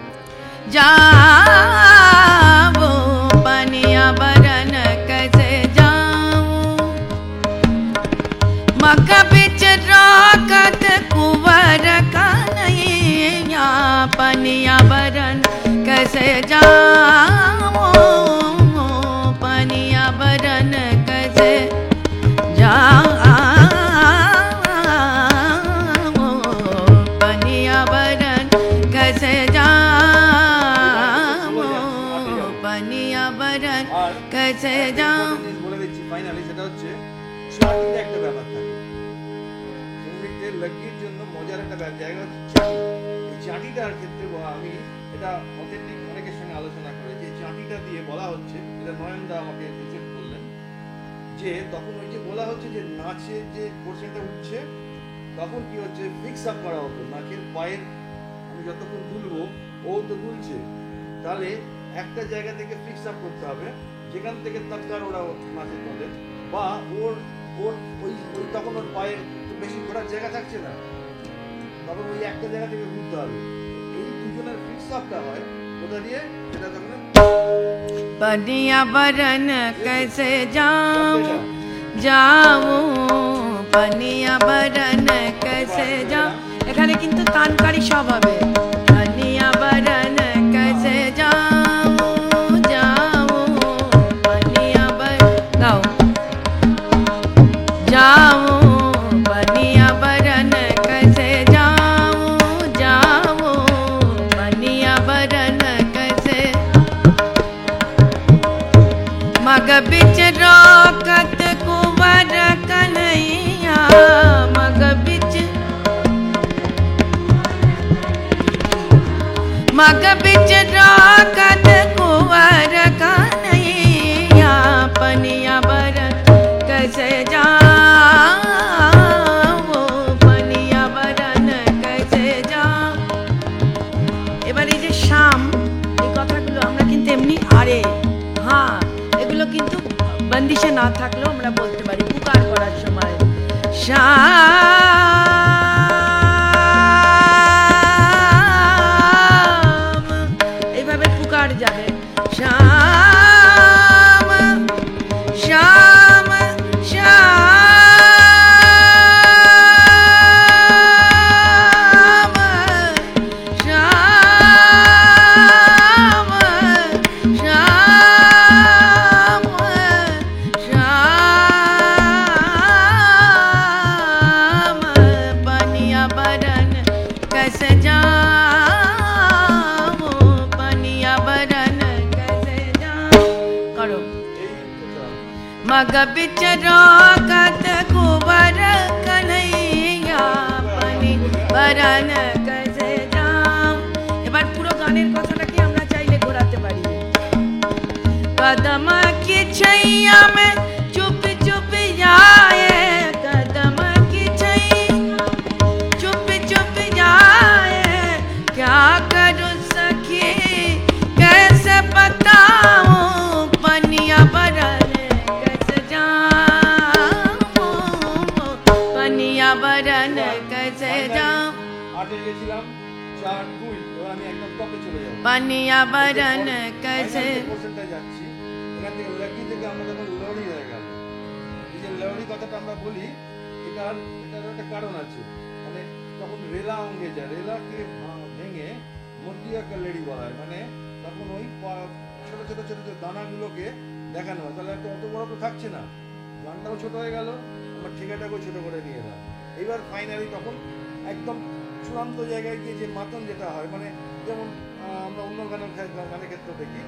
जाऊं पनिया भरन कैसे जाऊं मग बिच राकत कुंवर कन्हैया पनिया भरन कैसे जाऊं पनिया भरन कैसे जाऊं पनिया भरन कैसे जाऊं पनिया भरन कैसे जाऊं। বলে দিচ্ছি ফাইনালি, সেটা হচ্ছে চাটির একটা ব্যাপার থাকে। সঙ্গীতে লগ্গির জন্য মজার একটা জায়গা হচ্ছে চাটি। এই চাটিটার ক্ষেত্রে আমি এটা অথেন্টিক অনেকের সঙ্গে আলোচনা করেছি। এই চাটিটা দিয়ে বলা হচ্ছে, এটা নয়নদা আমাকে রিসেন্ট বললেন, যে তখন ওই যে বলা হচ্ছে যে নাচের যে পোর্শনটা উঠছে, তখন কি হচ্ছে ফিক্স আপ করা হতো নাচের পায়ের, আমি যতক্ষণ দুলবো ও তো দুলছে, তাহলে একটা জায়গা থেকে ফিক্স আপ করতে হবে, যেখান থেকে তৎকার ওরা নাচের বলে, বা ওর ওর ওই ওই তখন ওর পায়ের বেশি ঘোরার জায়গা থাকছে না, তখন ওই একটা জায়গা থেকে ঘুরতে হবে। এই দুজনের ফিক্স আপটা হয় ওটা দিয়ে, সেটা তখন पनिया भरन कैसे जाऊं पनिया भरन कैसे जाऊं। এখানে কিন্তু তানকারি সব হবে। पनिया भरन कैसे जाऊं पनिया गाओ पनिया भरन कैसे जाऊं पनिया भरन कैसे मग बिच राकत कुंवर कन्हैया मग बिच राकत कुंवर कन्हैया पनिया भरन कैसे जाऊं पनिया भरन कैसे जाऊं। এবার এই যে শাম, এই কথাগুলো আমরা কিন্তু এমনি আরে হ্যাঁ এগুলো কিন্তু বন্দিশে না থাকলেও আমরা বলতে পারি পুকার করার সময়। শাম এইভাবে পুকার যাবে। শাম শাম শাম শাম শাম शाम पनिया भरन कैसे जाऊं पनिया भरन कैसे जाऊं करो। मग बिच राकत कुंवर कन्हैया पनिया भरन कैसे जाऊं। এবার পুরো গানের কথাটাকে আমরা চাইলে ঘোরাতে পারি। कदम की छैया में चुप चुप जाए कदम की छैया चुप चुप जाए क्या करूं सखी कैसे बताऊं पनिया भरन कैसे जाऊं 4 2 এবার আমি একদম টপে চলে যাব पनिया बरन कैसे পোর্শনটা যাচ্ছি এখান থেকে লাগি থেকে আমরা যখন লড়ি হয়ে গেল এই যে লড়ি কথাটা আমরা বলি এটার একটা কারণ আছে মানে যখন রেলা অঙ্গে যায় রেলাকে ভেঙে মধ্যিয়া কালেড়ি বলা হয় মানে তখন ওই ছোট ছোট ছোট ছোট দানাগুলোকে দেখানো হয় তাহলে একটা অত বড় তো থাকছে না গানটাও ছোট হয়ে গেল আমার ঠিকাটাকেও ছোট করে নিয়ে এলাম এইবার ফাইনালি তখন একদম চূড়ান্ত জায়গায় গিয়ে যে মাতন যেটা হয় মানে যেমন আমরা অন্য গানের ক্ষেত্রে দেখি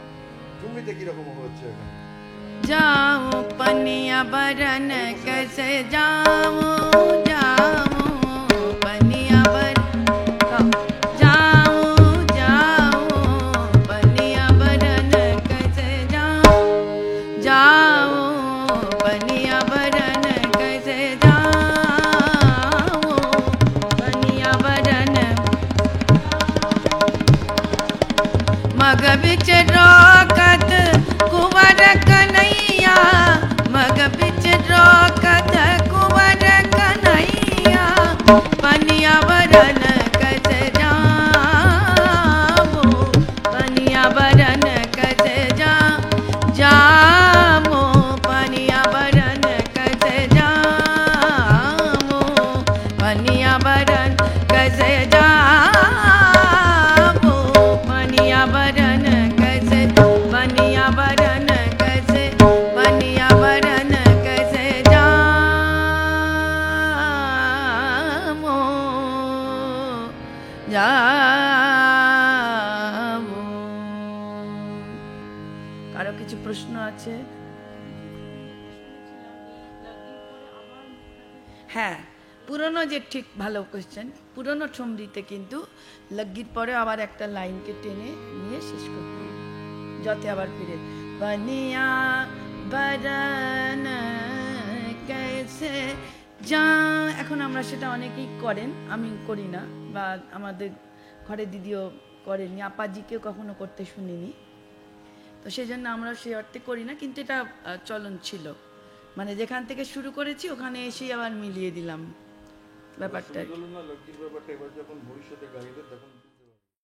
ঠুমরিতে কিরকম হচ্ছে এখানে जाऊं पनिया बरन कैसे जाऊं जाऊं पनिया बरन जाऊं जाऊं पनिया बरन कैसे जाऊं जाऊं पनिया बरन कैसे जाऊं पनिया बरन मग बिच रोकत कुंवर कन्हैया मग बिच रोकत कुंवर कन्हैया पनिया बरन कैसे जामो पनिया बरन कैसे जामो पनिया बरन कैसे जामो पनिया बरन कैसे जामो पनिया बरन कैसे पनिया बरन कैसे पनिया बरन कैसे जामो जामो কারো কিছু প্রশ্ন আছে হ্যাঁ পুরনো যে ঠিক ভালো কোশ্চেন পুরনো ঠুমরিতে কিন্তু লগ্গির পরে আবার একটা লাইনকে টেনে নিয়ে শেষ করতে হবে যাতে আবার ফিরে বনিয়া বরন कैसे যা এখন আমরা সেটা অনেকেই করেন আমি করি না বা আমাদের ঘরে দিদিও করেনি আপাজিকেও কখনো করতে শুনিনি তো সেই জন্য আমরা সেই অর্থে করি না কিন্তু এটা চলন ছিল মানে যেখান থেকে শুরু করেছি ওখানে এসেই আবার মিলিয়ে দিলাম ব্যাপারটা বলুন না লগ্গির ব্যাপারটা এবার যখন ভবিষ্যতে গাইবে তখন